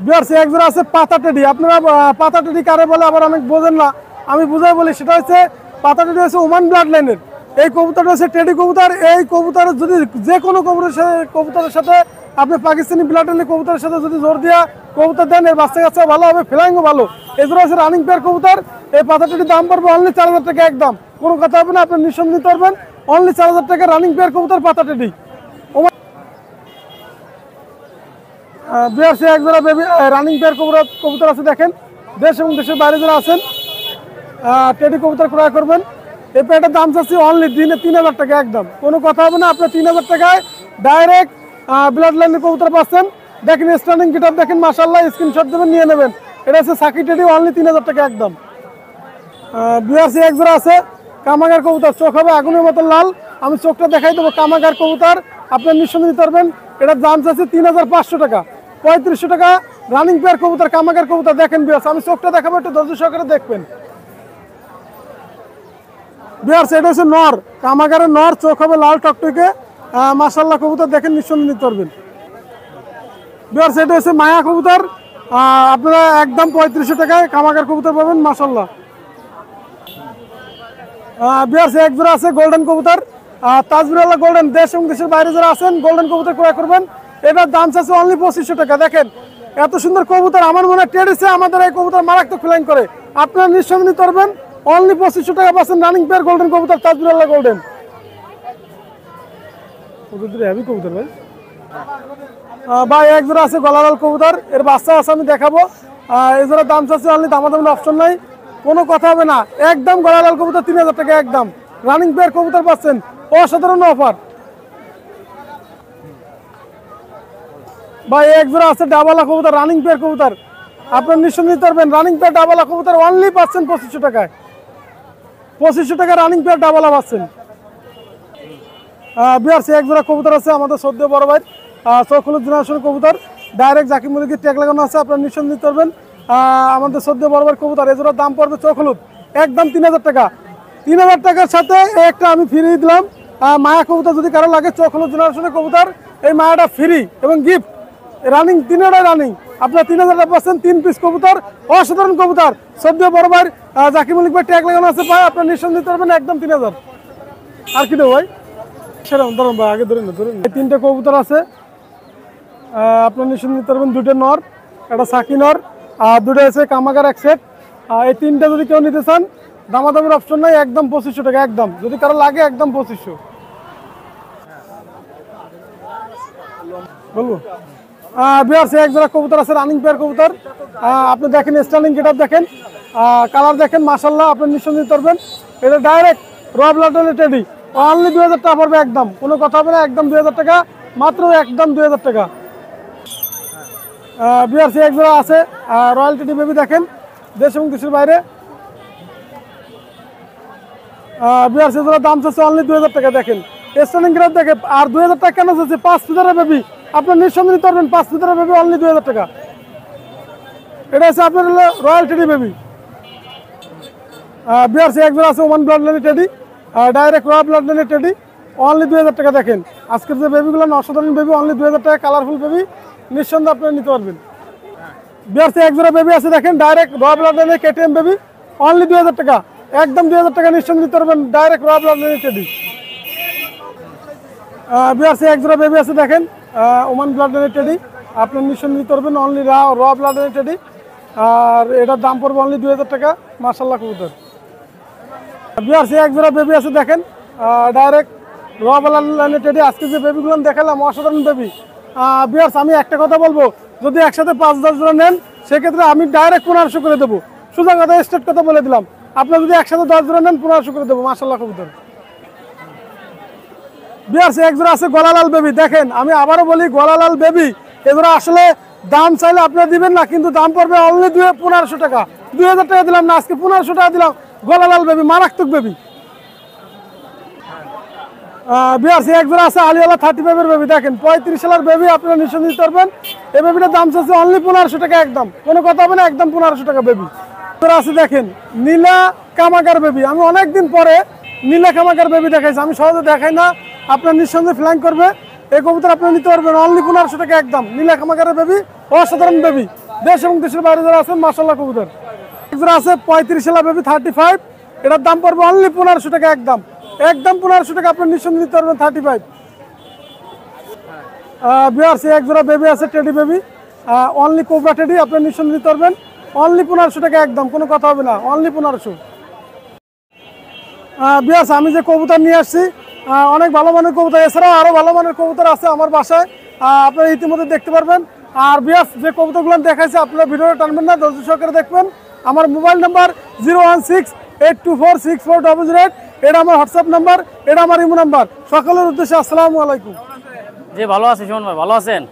বিয়ার্স, এক জোড়া আছে পাতা টেডি। আপনারা পাতা টেডি কারে বলে আবার অনেক বোঝেন না, আমি বুঝাই বলি। সেটা হচ্ছে পাতা টেডি হচ্ছে ওমান ব্লাড লাইনের। এই কবুতরটা হচ্ছে টেডি কবুতর। এই কবুতরের যদি যে কোনো কবুতরের সাথে আপনি পাকিস্তানি ব্লাড লাইনের কবুতরের সাথে যদি জোর দিয়া কবুতর দেন, এর বাচ্চা কাচ্চা ভালো হবে, ফ্লাইংও ভালো। এছাড়া আছে রানিং পেয়ার কবুতর। এই পাতাটির দাম পড়বে অনলি 4000 টাকা একদম, কোনো কথা হবে না, আপনি নিঃসন্দেহে নিতে পারবেন। অনলি 4000 টাকা রানিং পেয়ার কবুতর পাতাটি। বিআরসি এক জোড়া বেবি রানিং পেয়ার কবুতর আছে দেখেন, দেশ এবং দেশের বাইরে যারা আছেন টেডি কবুতর ক্রয় করবেন। এই পেয়ারটার দাম চাচ্ছি অনলি দিনে 3000 টাকা একদম, কোনো কথা হবে না, আপনি 3000 টাকায় ডাইরেক্ট ব্লাড লাইনের কবুতর পাচ্ছেন। দেখেন স্ট্যান্ডিং গেটআপ দেখেন, মাশাআল্লাহ, স্ক্রিনশট দেবেন, নিয়ে নেবেন। এটা হচ্ছে সাকি টেডি, অনলি 3000 টাকা একদম। বিআরসি এক জোড়া আছে কামাগার কবুতর, চোখ হবে আগুনের মতো লাল। আমি চোখটা দেখাই দেবো, কামাগার কবুতর আপনার নিঃসন্দেহে নিতে পারবেন। এটার দাম চাচ্ছে 3500 টাকা, 3500 টাকা রানিং পেয়ার কবুতর, কামাগার কবুতর। দেখেন বিয়ার্স, আমি চোখটা দেখাবো, একটু ধৈর্য সহকারে দেখবেন। বিয়ার্স এটা হচ্ছে নর, কামাগারের নর, চোখ হবে লাল টকটকে, মাশাআল্লাহ কবুতর দেখেন, নিঃসন্দেহে নিতে পারবেন। বিয়ার্স এটা হচ্ছে মায়া কবুতর, আপনারা একদম 3500 টাকায় কামাগার কবুতর পাবেন, মাশাআল্লাহ। বিয়ার্স এক জোড়া আছে গোল্ডেন কবুতর, তাজবিরাল্লাহ গোল্ডেন, দেশ এবং দেশের বাইরে যারা আছেন গোল্ডেন কবুতর ক্রয় করবেন। এটার দাম চাচ্ছে অনলি 2500 টাকা। দেখেন এত সুন্দর কবুতর, আমার মনে হয় টেডিসে আমাদের এই কবুতর মারাত্মক ফ্লাইং করে, আপনারা নিঃসন্দেহে নিতে পারবেন। অনলি 2500 টাকা পাচ্ছেন রানিং পেয়ার গোল্ডেন কবুতর, তাজবিরাল্লাহ গোল্ডেন। হেভি কবুতর ভাই এক জোড়া আছে গলালাল কবুতর, এর বাচ্চা আছে আমি দেখাবো। এই জোড়ার দাম চাচ্ছে অনলি, দামাদামের অপশন নাই, কোনো কথা হবে না, একদম গলালাল কবুতর 3000 টাকা একদম, রানিং পেয়ার কবুতর পাচ্ছেন, অসাধারণ অফার। ভাই এক জোড়া আছে ডাবালা কবুতর, রানিং পেয়ার কবুতর, আপনার নিঃসন্দেহে নিতে পারবেন। রানিং পেয়ার ডাবালা কবুতর অনলি পাচ্ছেন 2500 টাকায়, 2500 টাকা রানিং পেয়ার ডাবালা পাচ্ছেন। বিআরসি এক জোড়া কবুতর আছে আমাদের সদ্য বড় ভাই, চোখ হলুদ জেনারেশন কবুতর, ডাইরেক্ট জাকি মুরগির ট্যাগ লাগানো আছে, আপনার নিঃসন্দেহে নিতে পারবেন। আমাদের সদ্য বড় ভাই কবুতর, এই জোড়ার দাম পড়বে চোখ হলুদ একদম 3000 টাকা। 3000 টাকার সাথে একটা আমি ফ্রি দিলাম মায়া কবুতর, যদি কারো লাগে চোখ হলুদ জেনারেশনের কবুতর, এই মায়াটা ফ্রি এবং গিফট, রানিং তিনটাই রানিং, আপনার 3000 টাকা পাচ্ছেন, 3 পিস কবুতর, অসাধারণ কবুতর। সদ্য বড় ভাই জাকি মুরগি ভাই ট্যাগ লাগানো আছে ভাই, আপনার নিঃসন্দেহে নিতে পারবেন একদম 3000। আর কি দেবো ভাই, সেরকম ধরুন ভাই, আগে ধরুন ধরুন। এই 3টে কবুতর আছে, আপনার নিঃসন্দেহে নিতে পারবেন। 2টে নর, একটা সাকি নর, আর 2টা আছে কামাগার এক সেট। এই 3টে যদি কেউ নিতে চান, দামাদামের অপশন নাই, একদম 2500 টাকা একদম, যদি কারো লাগে একদম 2500 বলবো। বিআরস এক জোড়া কবুতর আছে রানিং পেয়ার কবুতর, আপনি দেখেন স্ট্যান্ডিং গেটআপ দেখেন, কালার দেখেন, মাশাআল্লাহ, আপনি নিঃসন্দেহে নিতে পারবেন। এটা ডাইরেক্ট রব লাটনের টেডি, অনলি 2000 টাকা পড়বে একদম, কোনো কথা হবে না, একদম 2000 টাকা মাত্র, একদম 2000 টাকা। বিআরসি এক জোড়া আছে রয়্যাল টেডি বেবি, দেখেন দেশ এবং দেশের বাইরে। বিআরসি জোড়ার দাম চাচ্ছে অনলি 2000 টাকা। দেখেন স্ট্যান্ডিং গেটআপ দেখে, আর 2000 টাকা কেন চাচ্ছে, 5 ফিটারের বেবি, আপনার নিঃসন্দেহে নিতে পারবেন, 5 ফিটারের বেবি অনলি 2000 টাকা। এটা হচ্ছে আপনার রয়্যাল টেডি বেবি। বিআরসি এক জোড়া আছে ওমান ব্লাড লাইনের টেডি, ডাইরেক্ট রয়্যাল ব্লাড লাইনের টেডি, অনলি 2000 টাকা। দেখেন আজকের যে বেবিগুলো অসাধারণ বেবি, অনলি 2000 টাকা, কালারফুল বেবি, নিঃসন্দেহে আপনারা নিতে পারবেন। বিআরসি এক জোড়া বেবি আছে দেখেন, ডাইরেক্ট রয়্যাল ব্লাড লাইনের কেটিএম বেবি, অনলি 2000 টাকা একদম, 2000 টাকা নিঃসন্দেহে নিতে পারবেন, ডাইরেক্ট রয়্যাল ব্লাড লাইনের টেডি। বিআরসি এক জোড়া বেবি আছে দেখেন, ওমান ব্লাড লাইনের টেডি, আপনার নিঃসন্দেহে নিতে পারবেন, অনলি র ব্লাড লাইনের টেডি, আর এটার দাম পড়বে অনলি 2000 টাকা, মাশাআল্লাহ কবুতর। বিআরসি এক জোড়া বেবি আছে দেখেন, ডাইরেক্ট র ব্লাড লাইনের টেডি। আজকে যে বেবিগুলো দেখালাম অসাধারণ বেবি। বিআরস আমি একটা কথা বলবো, যদি একসাথে 5-10 জোড়া নেন, সেক্ষেত্রে আমি ডাইরেক্ট 1500 করে দেবো, সোজা কথা, স্ট্রেট কথা বলে দিলাম। আপনার যদি একসাথে 10 জোড়া নেন, 1500 করে দেবো, মাশাআল্লাহ কবুতর। বিআরসি এক জোড়া আছে গলালাল বেবি, দেখেন আমি আবারও বলি, গলালাল বেবি এগুলো আসলে দাম চাইলে আপনারা দিবেন না, কিন্তু দাম পড়বে অনলি 1500 টাকা। 2000 টাকা দিলাম না, আজকে 1500 টাকা দিলাম, গলালাল বেবি, মারাত্মক বেবি। বিআরসি এক জোড়া আছে আলিওয়ালা 35 এর বেবি, দেখেন 35 সালের বেবি, আপনারা নিঃসন্দেহে নিতে পারবেন। এই বেবিটার দাম চাচ্ছে অনলি 1500 টাকা একদম, কোনো কথা হবে না, একদম 1500 টাকা বেবি। আছে দেখেন নীলা কামাগার বেবি, আমি অনেকদিন পরে নীলা কামাগার বেবি দেখাইছি, আমি সহজে দেখাই না, আপনার নিঃসন্দেহে ফ্লাইং করবে। এই কবুতর আপনারা নিতে পারবেন অনলি 1500 টাকা একদম, নীলা কামাগারের বেবি, অসাধারণ বেবি, দেশ এবং দেশের বাইরে যারা আছেন, মাশাআল্লাহ কবুতর। একজোড়া আছে 35 সালের বেবি 35, এটার দাম পড়বে অনলি 1500 টাকা একদম, একদম 1500 টাকা, আপনার নিঃসন্দেহে নিতে পারবেন 35। বিয়ার্স এক জোড়া বেবি আছে, teddy baby, only cobra teddy, আপনি নিঃসন্দেহে নিতে পারবেন। অনলি 1500 টাকা একদম, কোনো কথা হবে না, অনলি 1500। বিয়ার্স আমি যে কবুতর নিয়ে আসছি অনেক ভালো মানের কবুতর, এছাড়াও আরও ভালো মানের কবুতর আছে আমার বাসায়, আপনারা ইতিমধ্যে দেখতে পারবেন। আর বিয়ার্স যে কবুতরগুলো দেখাইছে আপনারা ভিডিওটা টানবেন না, ধৈর্য সহকারে দেখবেন। আমার মোবাইল নাম্বার 01682464008, এটা আমার হোয়াটসঅ্যাপ নাম্বার, এটা আমার ইমো নাম্বার। সকলের উদ্দেশ্যে আসসালামু আলাইকুম। জি ভালো আছি সুমন ভাই, ভালো আছেন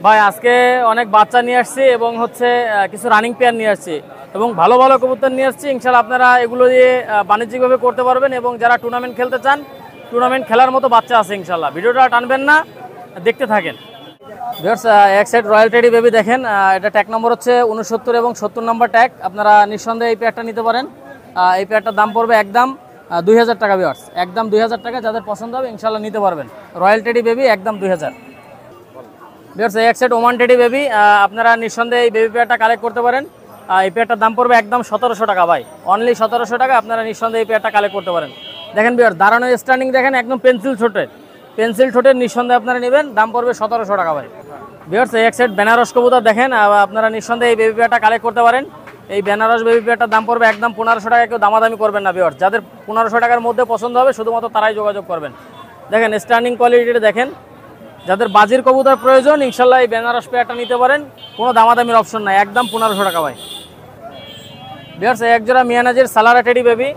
ভাই? আজকে অনেক বাচ্চা নিয়ে আসছি এবং হচ্ছে কিছু রানিং পেয়ার নিয়ে আসছি এবং ভালো ভালো কবুতর নিয়ে আসছি। ইনশাল্লাহ আপনারা এগুলো দিয়ে বাণিজ্যিকভাবে করতে পারবেন এবং যারা টুর্নামেন্ট খেলতে চান, টুর্নামেন্ট খেলার মতো বাচ্চা আছে ইনশাল্লাহ। ভিডিওটা টানবেন না, দেখতে থাকেন। ভিউয়ার্স এক সাইড রয়্যাল টেডি বেবি দেখেন, এটা ট্যাগ নম্বর হচ্ছে 69 এবং 70 নম্বর ট্যাগ। আপনারা নিঃসন্দেহে এই পেয়ারটা নিতে পারেন। এই পেয়ারটার দাম পড়বে একদম 2000 টাকা। ভিউয়ার্স একদম 2000 টাকা, যাদের পছন্দ হবে ইনশাল্লাহ নিতে পারবেন। রয়্যাল টেডি বেবি একদম 2000। ভিউয়ার্স এক সাইড ওমান টেডি বেবি, আপনারা নিঃসন্দেহে এই বেবি পেয়ারটা কালেক্ট করতে পারেন। এই পেয়ারটার দাম পড়বে একদম 1700 টাকা ভাই, অনলি 1700 টাকা। আপনারা নিঃসন্দেহে এই পেয়ারটা কালেক্ট করতে পারেন। দেখেন ভিউয়ার্স দাঁড়ানো স্ট্যান্ডিং দেখেন, একদম পেন্সিল ঠোঁটের নিঃসন্দেহে আপনারা নেবেন, দাম পড়বে 1700 টাকা ভাই। ভিউয়ার্স এক সাইড বেনারস কবুতর দেখেন, আপনারা নিঃসন্দেহে এই বেবি পেয়ারটা কালেক্ট করতে পারেন। এই বেনারস বেবি পেয়ারটার দাম পড়বে একদম 1500 টাকা। কেউ দামাদামি করবেন না ভিউয়ার্স, যাদের 1500 টাকার মধ্যে পছন্দ হবে শুধুমাত্র তারাই যোগাযোগ করবেন। দেখেন স্ট্যান্ডিং কোয়ালিটিটা দেখেন, যাদের বাজির কবুতর প্রয়োজন ইনশাল্লাহ এই বেনারস পেয়ারটা নিতে পারেন, কোনো দামাদামির অপশন নাই, একদম 1500 টাকা ভাই। ভিউয়ার্স এক জোড়া মিয়ানাজির সালারা টেডি বেবি,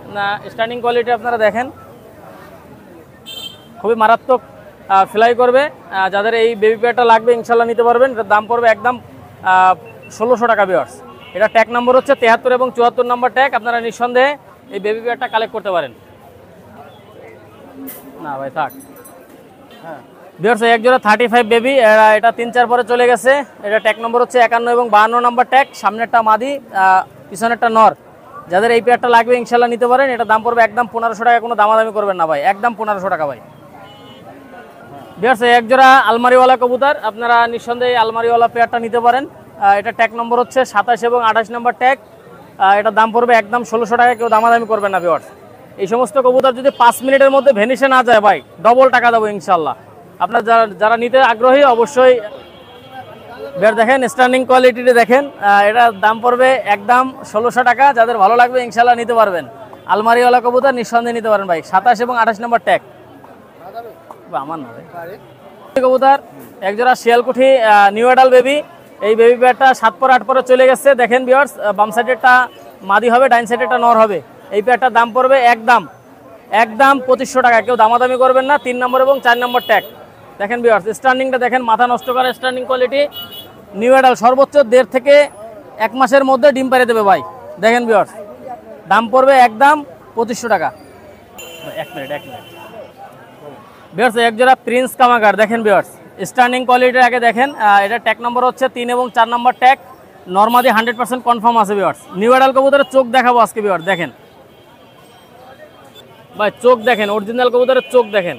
স্ট্যান্ডিং কোয়ালিটি আপনারা দেখেন, খুবই মারাত্মক ফ্লাই করবে। যাদের এই বেবি পেয়ারটা লাগবে ইনশাল্লাহ নিতে পারবেন। এটার দাম পড়বে একদম 1600 টাকা। ভিউয়ার্স এটা ট্যাগ নম্বর হচ্ছে 73 এবং 74 নম্বর ট্যাগ। আপনারা নিঃসন্দেহে এই বেবি পেয়ারটা কালেক্ট করতে পারেন। না ভাই থাক। ভিউয়ার্স এক জোড়া 35 বেবি, এটা 3-4 পরে চলে গেছে। এটা ট্যাগ নম্বর হচ্ছে 51 এবং 52 নম্বর ট্যাগ। সামনেরটা মাদি, পিছনেরটা নর। যাদের এই পেয়ারটা লাগবে ইনশাল্লাহ নিতে পারেন। এটা দাম পড়বে একদম 1500 টাকা, কোনো দামাদামি করবেন না ভাই, একদম 1500 টাকা ভাই। ভিউয়ার্স এক জোড়া আলমারিওয়ালা কবুতর, আপনারা নিঃসন্দেহে আলমারিওয়ালা পেয়ারটা নিতে পারেন। এটা ট্যাগ নম্বর হচ্ছে 27 এবং 28 নম্বর ট্যাগ। এটা দাম পড়বে একদম 1600 টাকা, কেউ দামাদামি করবেন না ভিউয়ার্স। এই সমস্ত কবুতর যদি 5 মিনিটের মধ্যে ভেনিশে না যায় ভাই, ডবল টাকা দেবো ইনশাল্লাহ। আপনার যারা নিতে আগ্রহী অবশ্যই বের দেখেন, স্ট্যান্ডিং কোয়ালিটিতে দেখেন, এটার দাম পড়বে একদম 1600 টাকা। যাদের ভালো লাগবে ইনশাল্লাহ নিতে পারবেন। আলমারিওয়ালা কবুতর নিঃসন্দেহে নিতে পারেন ভাই, 27 এবং 28 নম্বর ট্যাগ। আমার না কবুতর এক জোড়া শিয়ালকুঠি নিউ অ্যাডাল বেবি। এই বেবি পেয়ারটা 7 পর 8 পরে চলে গেছে। দেখেন ভিউয়ার্স বাম সাইডেরটা মাদি হবে, ডাইন সাইডেরটা নর হবে। এই পেয়ারটার দাম পড়বে একদম 2500 টাকা, কেউ দামাদামি করবেন না। 3 নম্বর এবং 4 নম্বর ট্যাগ। দেখেন ভিউয়ার্স স্ট্যান্ডিংটা দেখেন, মাথা নষ্ট করা স্ট্যান্ডিং কোয়ালিটি। নিউ অ্যাডাল সর্বোচ্চ 1.5 থেকে 1 মাসের মধ্যে ডিম পাড়ে দেবে ভাই। দেখেন ভিউয়ার্স দাম পড়বে একদম 2500 টাকা। 1 মিনিট ভিউয়ার্স এক জোড়া প্রিন্স কামাগার দেখেন ভিউয়ার্স, স্ট্যান্ডিং কোয়ালিটির আগে দেখেন। এটা ট্যাগ নম্বর হচ্ছে 3 এবং 4 নম্বর ট্যাগ। নরমাদি 100% কনফার্ম আছে ভিউয়ার্স। নিউ অ্যাডাল কবুতরের চোখ দেখাবো আজকে ভিউয়ার্স, দেখেন ভাই চোখ দেখেন, অরিজিনাল কবুতরের চোখ দেখেন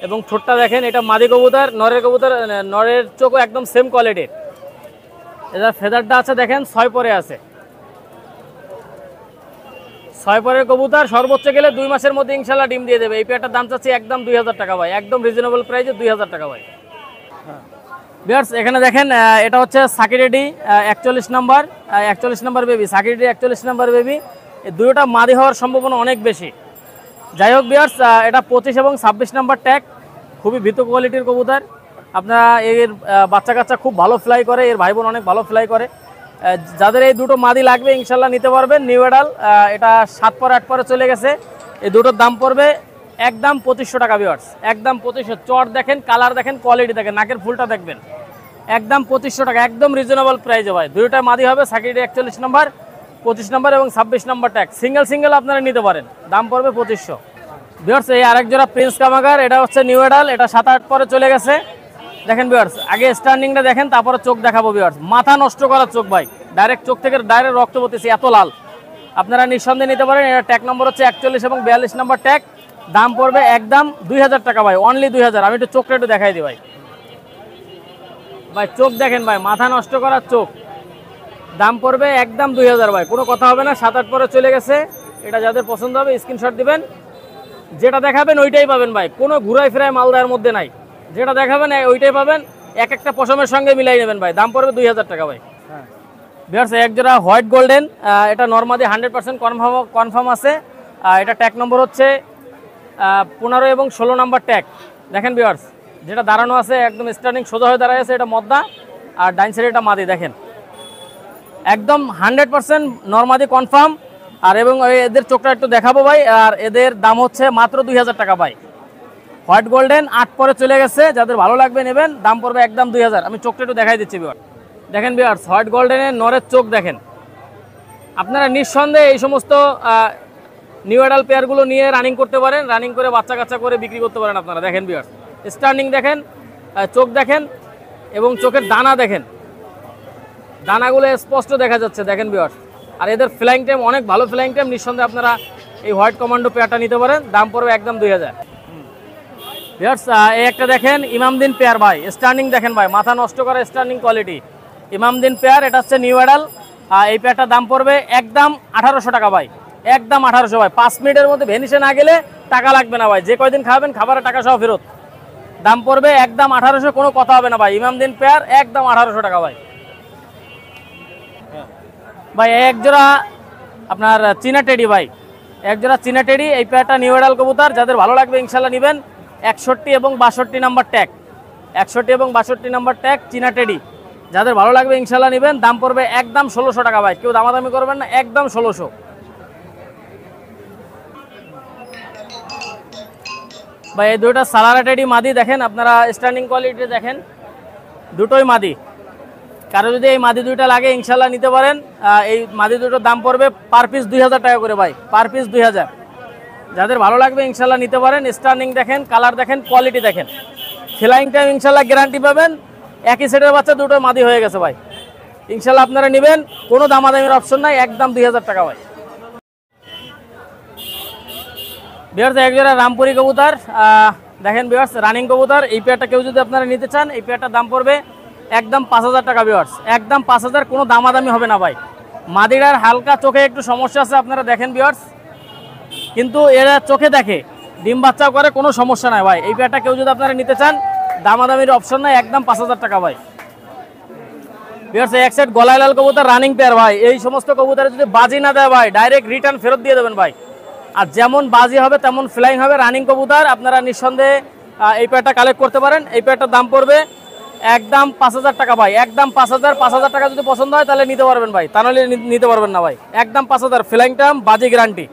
এবং ঠোঁটটা দেখেন। এটা মাদি কবুতর, নরের কবুতর, নরের চোখও একদম সেম কোয়ালিটির। এটা ফেদারটা আছে দেখেন 6 পরে আছে, 6 পরের কবুতর। সর্বোচ্চ গেলে 2 মাসের মধ্যে ইনশাল্লাহ ডিম দিয়ে দেবে। এই পেয়ারটার দাম চাচ্ছি একদম 2000 টাকা ভাই, একদম রিজনেবল প্রাইসে 2000 টাকা ভাই। ভিউয়ার্স এখানে দেখেন, এটা হচ্ছে সাকিরেডি 41 নম্বর বেবি। সাকিরেডি 41 নম্বর বেবি, এই দুটোটা মাদি হওয়ার সম্ভাবনা অনেক বেশি। যাই হোক ভিউয়ার্স এটা 25 এবং 26 নম্বর ট্যাগ। খুবই ভীত কোয়ালিটির কবুতর। আপনারা এর বাচ্চা কাচ্চা খুব ভালো ফ্লাই করে, এর ভাই বোন অনেক ভালো ফ্লাই করে। যাদের এই দুটো মাদি লাগবে ইনশাল্লাহ নিতে পারবেন। নিউ অ্যাডাল, এটা 7 পর 8 পরে চলে গেছে। এই দুটোর দাম পড়বে একদম 2500 টাকা ভিউয়ার্স, একদম 2500। চট দেখেন, কালার দেখেন, কোয়ালিটি দেখেন, নাকের ফুলটা দেখবেন, একদম 2500 টাকা, একদম রিজনেবল প্রাইসে ভাই। দুটোটা মাদি হবে, সাকিরেডি 41 নম্বর, 25 নম্বর এবং 26 নম্বর ট্যাগ। সিঙ্গেল আপনারা নিতে পারেন, দাম পড়বে 2500। ভিউয়ার্স এই আরেক জোড়া প্রিন্স কামাগার, এটা হচ্ছে নিউ অ্যাডাল, এটা 7-8 পরে চলে গেছে। দেখেন ভিউয়ার্স আগে স্ট্যান্ডিংটা দেখেন, তারপরে চোখ দেখাবো ভিউয়ার্স। মাথা নষ্ট করার চোখ ভাই, ডাইরেক্ট চোখ থেকে ডাইরেক্ট রক্ত পড়তেছে, এত লাল। আপনারা নিঃসন্দেহে নিতে পারেন। এটা ট্যাগ নম্বর হচ্ছে 41 এবং 42 নম্বর ট্যাগ। দাম পড়বে একদম 2000 টাকা ভাই, অনলি 2000। আমি একটু চোখটা একটু দেখাই দিই ভাই। ভাই চোখ দেখেন ভাই, মাথা নষ্ট করার চোখ। দাম পড়বে একদম 2000 ভাই, কোনো কথা হবে না। 7-8 পরে চলে গেছে। এটা যাদের পছন্দ হবে স্ক্রিনশট দিবেন, যেটা দেখাবেন ওইটাই পাবেন ভাই, কোনো ঘুরাই ফেরাই মাল দেওয়ার মধ্যে নাই। যেটা দেখাবেন ওইটাই পাবেন, এক একটা পশমের সঙ্গে মিলাই নেবেন ভাই, দাম পড়বে 2000 টাকা ভাই। ভিউয়ার্স এক জোড়া হোয়াইট গোল্ডেন, এটা নরমাদি 100% কনফার্ম আছে। এটা ট্যাগ নম্বর হচ্ছে 15 এবং 16 নাম্বার ট্যাগ। দেখেন ভিউয়ার্স যেটা দাঁড়ানো আছে একদম স্ট্যান্ডিং সোজা হয়ে দাঁড়ায় আছে, এটা মদ্দা, আর ডাইন সাইডে এটা মাদি। দেখেন একদম 100% নরমাদি কনফার্ম। আর এবং এদের চোখটা একটু দেখাবো ভাই, আর এদের দাম হচ্ছে মাত্র 2000 টাকা ভাই। হোয়াইট গোল্ডেন 8 পরে চলে গেছে, যাদের ভালো লাগবে নেবেন, দাম পড়বে একদম 2000। আমি চোখটা একটু দেখাই দিচ্ছি ভিউয়ার। দেখেন ভিউয়ার্স হোয়াইট গোল্ডেনের নরের চোখ দেখেন। আপনারা নিঃসন্দেহে এই সমস্ত নিউ অ্যাডাল পেয়ারগুলো নিয়ে রানিং করতে পারেন, রানিং করে বাচ্চা কাচ্চা করে বিক্রি করতে পারেন আপনারা। দেখেন ভিউয়ার্স স্ট্যান্ডিং দেখেন, চোখ দেখেন এবং চোখের দানা দেখেন, দানাগুলো স্পষ্ট দেখা যাচ্ছে। দেখেন ভিউয়ার্স আর এদের ফ্লাইং টাইম অনেক ভালো ফ্লাইং টাইম, নিঃসন্দেহে আপনারা এই হোয়াইট কমান্ডো পেয়ারটা নিতে পারেন, দাম পড়বে একদম 2000। ভিউয়ার্স এই একটা দেখেন ইমামদিন পেয়ার ভাই, স্ট্যান্ডিং দেখেন ভাই, মাথা নষ্ট করা স্ট্যান্ডিং কোয়ালিটি ইমামদিন পেয়ার। এটা হচ্ছে নিউ অ্যাডাল। এই পেয়ারটার দাম পড়বে একদম 1800 টাকা ভাই, একদম 1800 ভাই। 5 মিনিটের মধ্যে ভেনিশে না গেলে টাকা লাগবে না ভাই, যে কয়দিন খাবেন খাবারের টাকা সহ ফেরত। দাম পড়বে একদম 1800, কোনো কথা হবে না ভাই। ইমামদিন পেয়ার একদম 1800 টাকা ভাই। ভাই এক জোড়া আপনার চীনা টেডি ভাই, এক জোড়া চীনা টেডি। এই পেয়ারটা নিউ অ্যাডাল কবুতর, যাদের ভালো লাগবে ইনশাল্লাহ নেবেন। 61 এবং 62 নাম্বার ট্যাগ, 61 এবং 62 নাম্বার ট্যাগ চীনা টেডি, যাদের ভালো লাগবে ইনশাল্লাহ নেবেন। দাম পড়বে একদম 1600 টাকা ভাই, কেউ দামাদামি করবেন না, একদম 1600। ভাই এই দুইটা সালারা টেডি মাদি দেখেন আপনারা, স্ট্যান্ডিং কোয়ালিটি দেখেন, দুটোই মাদি। কারো যদি এই মাদি দুইটা লাগে ইনশাল্লাহ নিতে পারেন। এই মাদি দুটোর দাম পড়বে পার পিস 2000 টাকা করে ভাই, পার পিস 2000। যাদের ভালো লাগবে ইনশাল্লাহ নিতে পারেন। স্ট্যান্ডিং দেখেন, কালার দেখেন, কোয়ালিটি দেখেন, ফ্লাইং টাইম ইনশাল্লাহ গ্যারান্টি পাবেন। একই সেটের বাচ্চা দুটো মাদি হয়ে গেছে ভাই, ইনশাল্লাহ আপনারা নেবেন, কোনো দামাদামির অপশন নাই, একদম 2000 টাকা ভাই। ভিউয়ার্স এক জোড়া রামপুরি কবুতর দেখেন ভিউয়ার্স, রানিং কবুতর। এই পেয়ারটা কেউ যদি আপনারা নিতে চান, এই পেয়ারটার দাম পড়বে একদম 5000 টাকা ভিউয়ার্স, একদম 5000, কোনো দামাদামি হবে না ভাই। মাদিরার হালকা চোখে একটু সমস্যা আছে আপনারা দেখেন ভিউয়ার্স, কিন্তু এরা চোখে দেখে, ডিম বাচ্চা করে, কোনো সমস্যা নাই ভাই। এই পেয়ারটা কেউ যদি আপনারা নিতে চান, দামাদামির অপশন নাই, একদম 5000 টাকা ভাই। ভিউয়ার্স এক সেট গলায় লাল কবুতর রানিং পেয়ার ভাই। এই সমস্ত কবুতরে যদি বাজি না দেয় ভাই, ডাইরেক্ট রিটার্ন ফেরত দিয়ে দেবেন ভাই। আর যেমন বাজি হবে তেমন ফ্লাইং হবে, রানিং কবুতর। আপনারা নিঃসন্দেহে এই পেয়ারটা কালেক্ট করতে পারেন। এই পেয়ারটার দাম পড়বে একদম 5000 টাকা ভাই, একদম 5000। 5000 টাকা যদি পছন্দ হয় তাহলে নিতে পারবেন ভাই, তা নাহলে নিতে পারবেন না ভাই। একদম 5000, ফ্লাইং টাইম, বাজি গ্যারান্টি।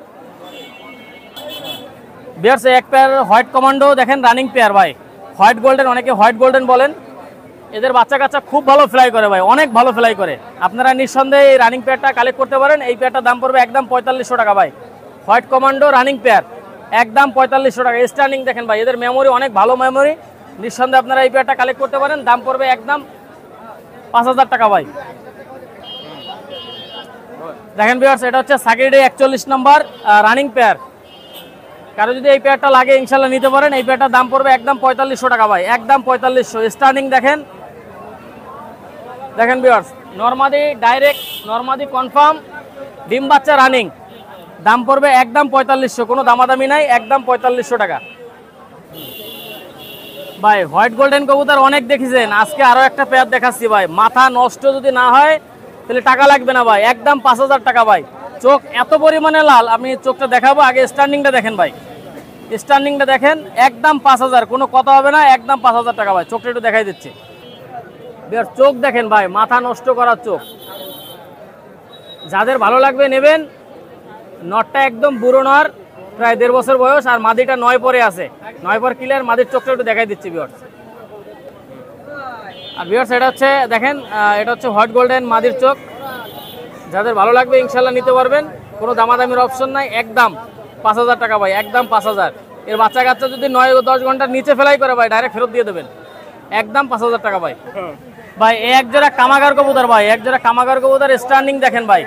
ভিউয়ার্স এক পেয়ার হোয়াইট কমান্ডো দেখেন, রানিং পেয়ার ভাই, হোয়াইট গোল্ডেন, অনেকে হোয়াইট গোল্ডেন বলেন। এদের বাচ্চা কাচ্চা খুব ভালো ফ্লাই করে ভাই, অনেক ভালো ফ্লাই করে। আপনারা নিঃসন্দেহে এই রানিং পেয়ারটা কালেক্ট করতে পারেন। এই পেয়ারটার দাম পড়বে একদম 4500 টাকা ভাই, হোয়াইট কমান্ডো রানিং পেয়ার, একদম 4500 টাকা। স্ট্যান্ডিং দেখেন ভাই, এদের মেমোরি অনেক ভালো মেমোরি, নিঃসন্দেহে আপনারা এই পেয়ারটা কালেক্ট করতে পারেন। দাম পড়বে একদম 5000 টাকা ভাই। দেখেন ভিউয়ার্স এটা হচ্ছে সাকিডে 41 নম্বর রানিং পেয়ার। কারো যদি এই পেয়ারটা লাগে ইনশাল্লাহ নিতে পারেন। এই পেয়ারটার দাম পড়বে একদম 4500 টাকা ভাই, একদম 4500। স্ট্যান্ডিং দেখেন, দেখেন ভিউয়ার্স নরমাদি ডাইরেক্ট, নরমাদি কনফার্ম, ডিম বাচ্চা রানিং, দাম পড়বে একদম 4500, কোনো দামাদামি নাই, একদম 4500 টাকা ভাই। হোয়াইট গোল্ডেন কবুতর অনেক দেখেছেন, আজকে আরো একটা পেয়ার দেখাচ্ছি ভাই। মাথা নষ্ট যদি না হয় তাহলে টাকা লাগবে না ভাই, একদম 5000 টাকা ভাই। চোখ এত পরিমাণে লাল, আমি চোখটা দেখাবো, আগে স্ট্যান্ডিংটা দেখেন ভাই, স্ট্যান্ডিংটা দেখেন, একদম 5000, কোনো কথা হবে না, একদম 5000 টাকা ভাই। চোখটা একটু দেখাই দিচ্ছি, চোখ দেখেন ভাই, মাথা নষ্ট করার চোখ। যাদের ভালো লাগবে নেবেন। নটটা একদম বুড়ো নর, প্রায় 1.5 বছর বয়স, আর মাদিটা 9 পরে আছে, 9 পর ক্লিয়ার। মাদির চোখটা একটু দেখাই দিচ্ছি ভিউয়ার্স। আর ভিউয়ার্স এটা হচ্ছে দেখেন, এটা হচ্ছে হোয়াইট গোল্ডেন মাদির চোখ। যাদের ভালো লাগবে ইনশাল্লাহ নিতে পারবেন, কোনো দামাদামির অপশন নাই, একদম 5000 টাকা ভাই, একদম 5000। এর বাচ্চা কাচ্চা যদি 9-10 ঘন্টার নিচে ফেলাই করে ভাই, ডাইরেক্ট ফেরত দিয়ে দেবেন, একদম 5000 টাকা ভাই। ভাই এক জোড়া কামাগার কবুতর ভাই, এক জোড়া কামাগার কবুতর স্ট্যান্ডিং দেখেন ভাই।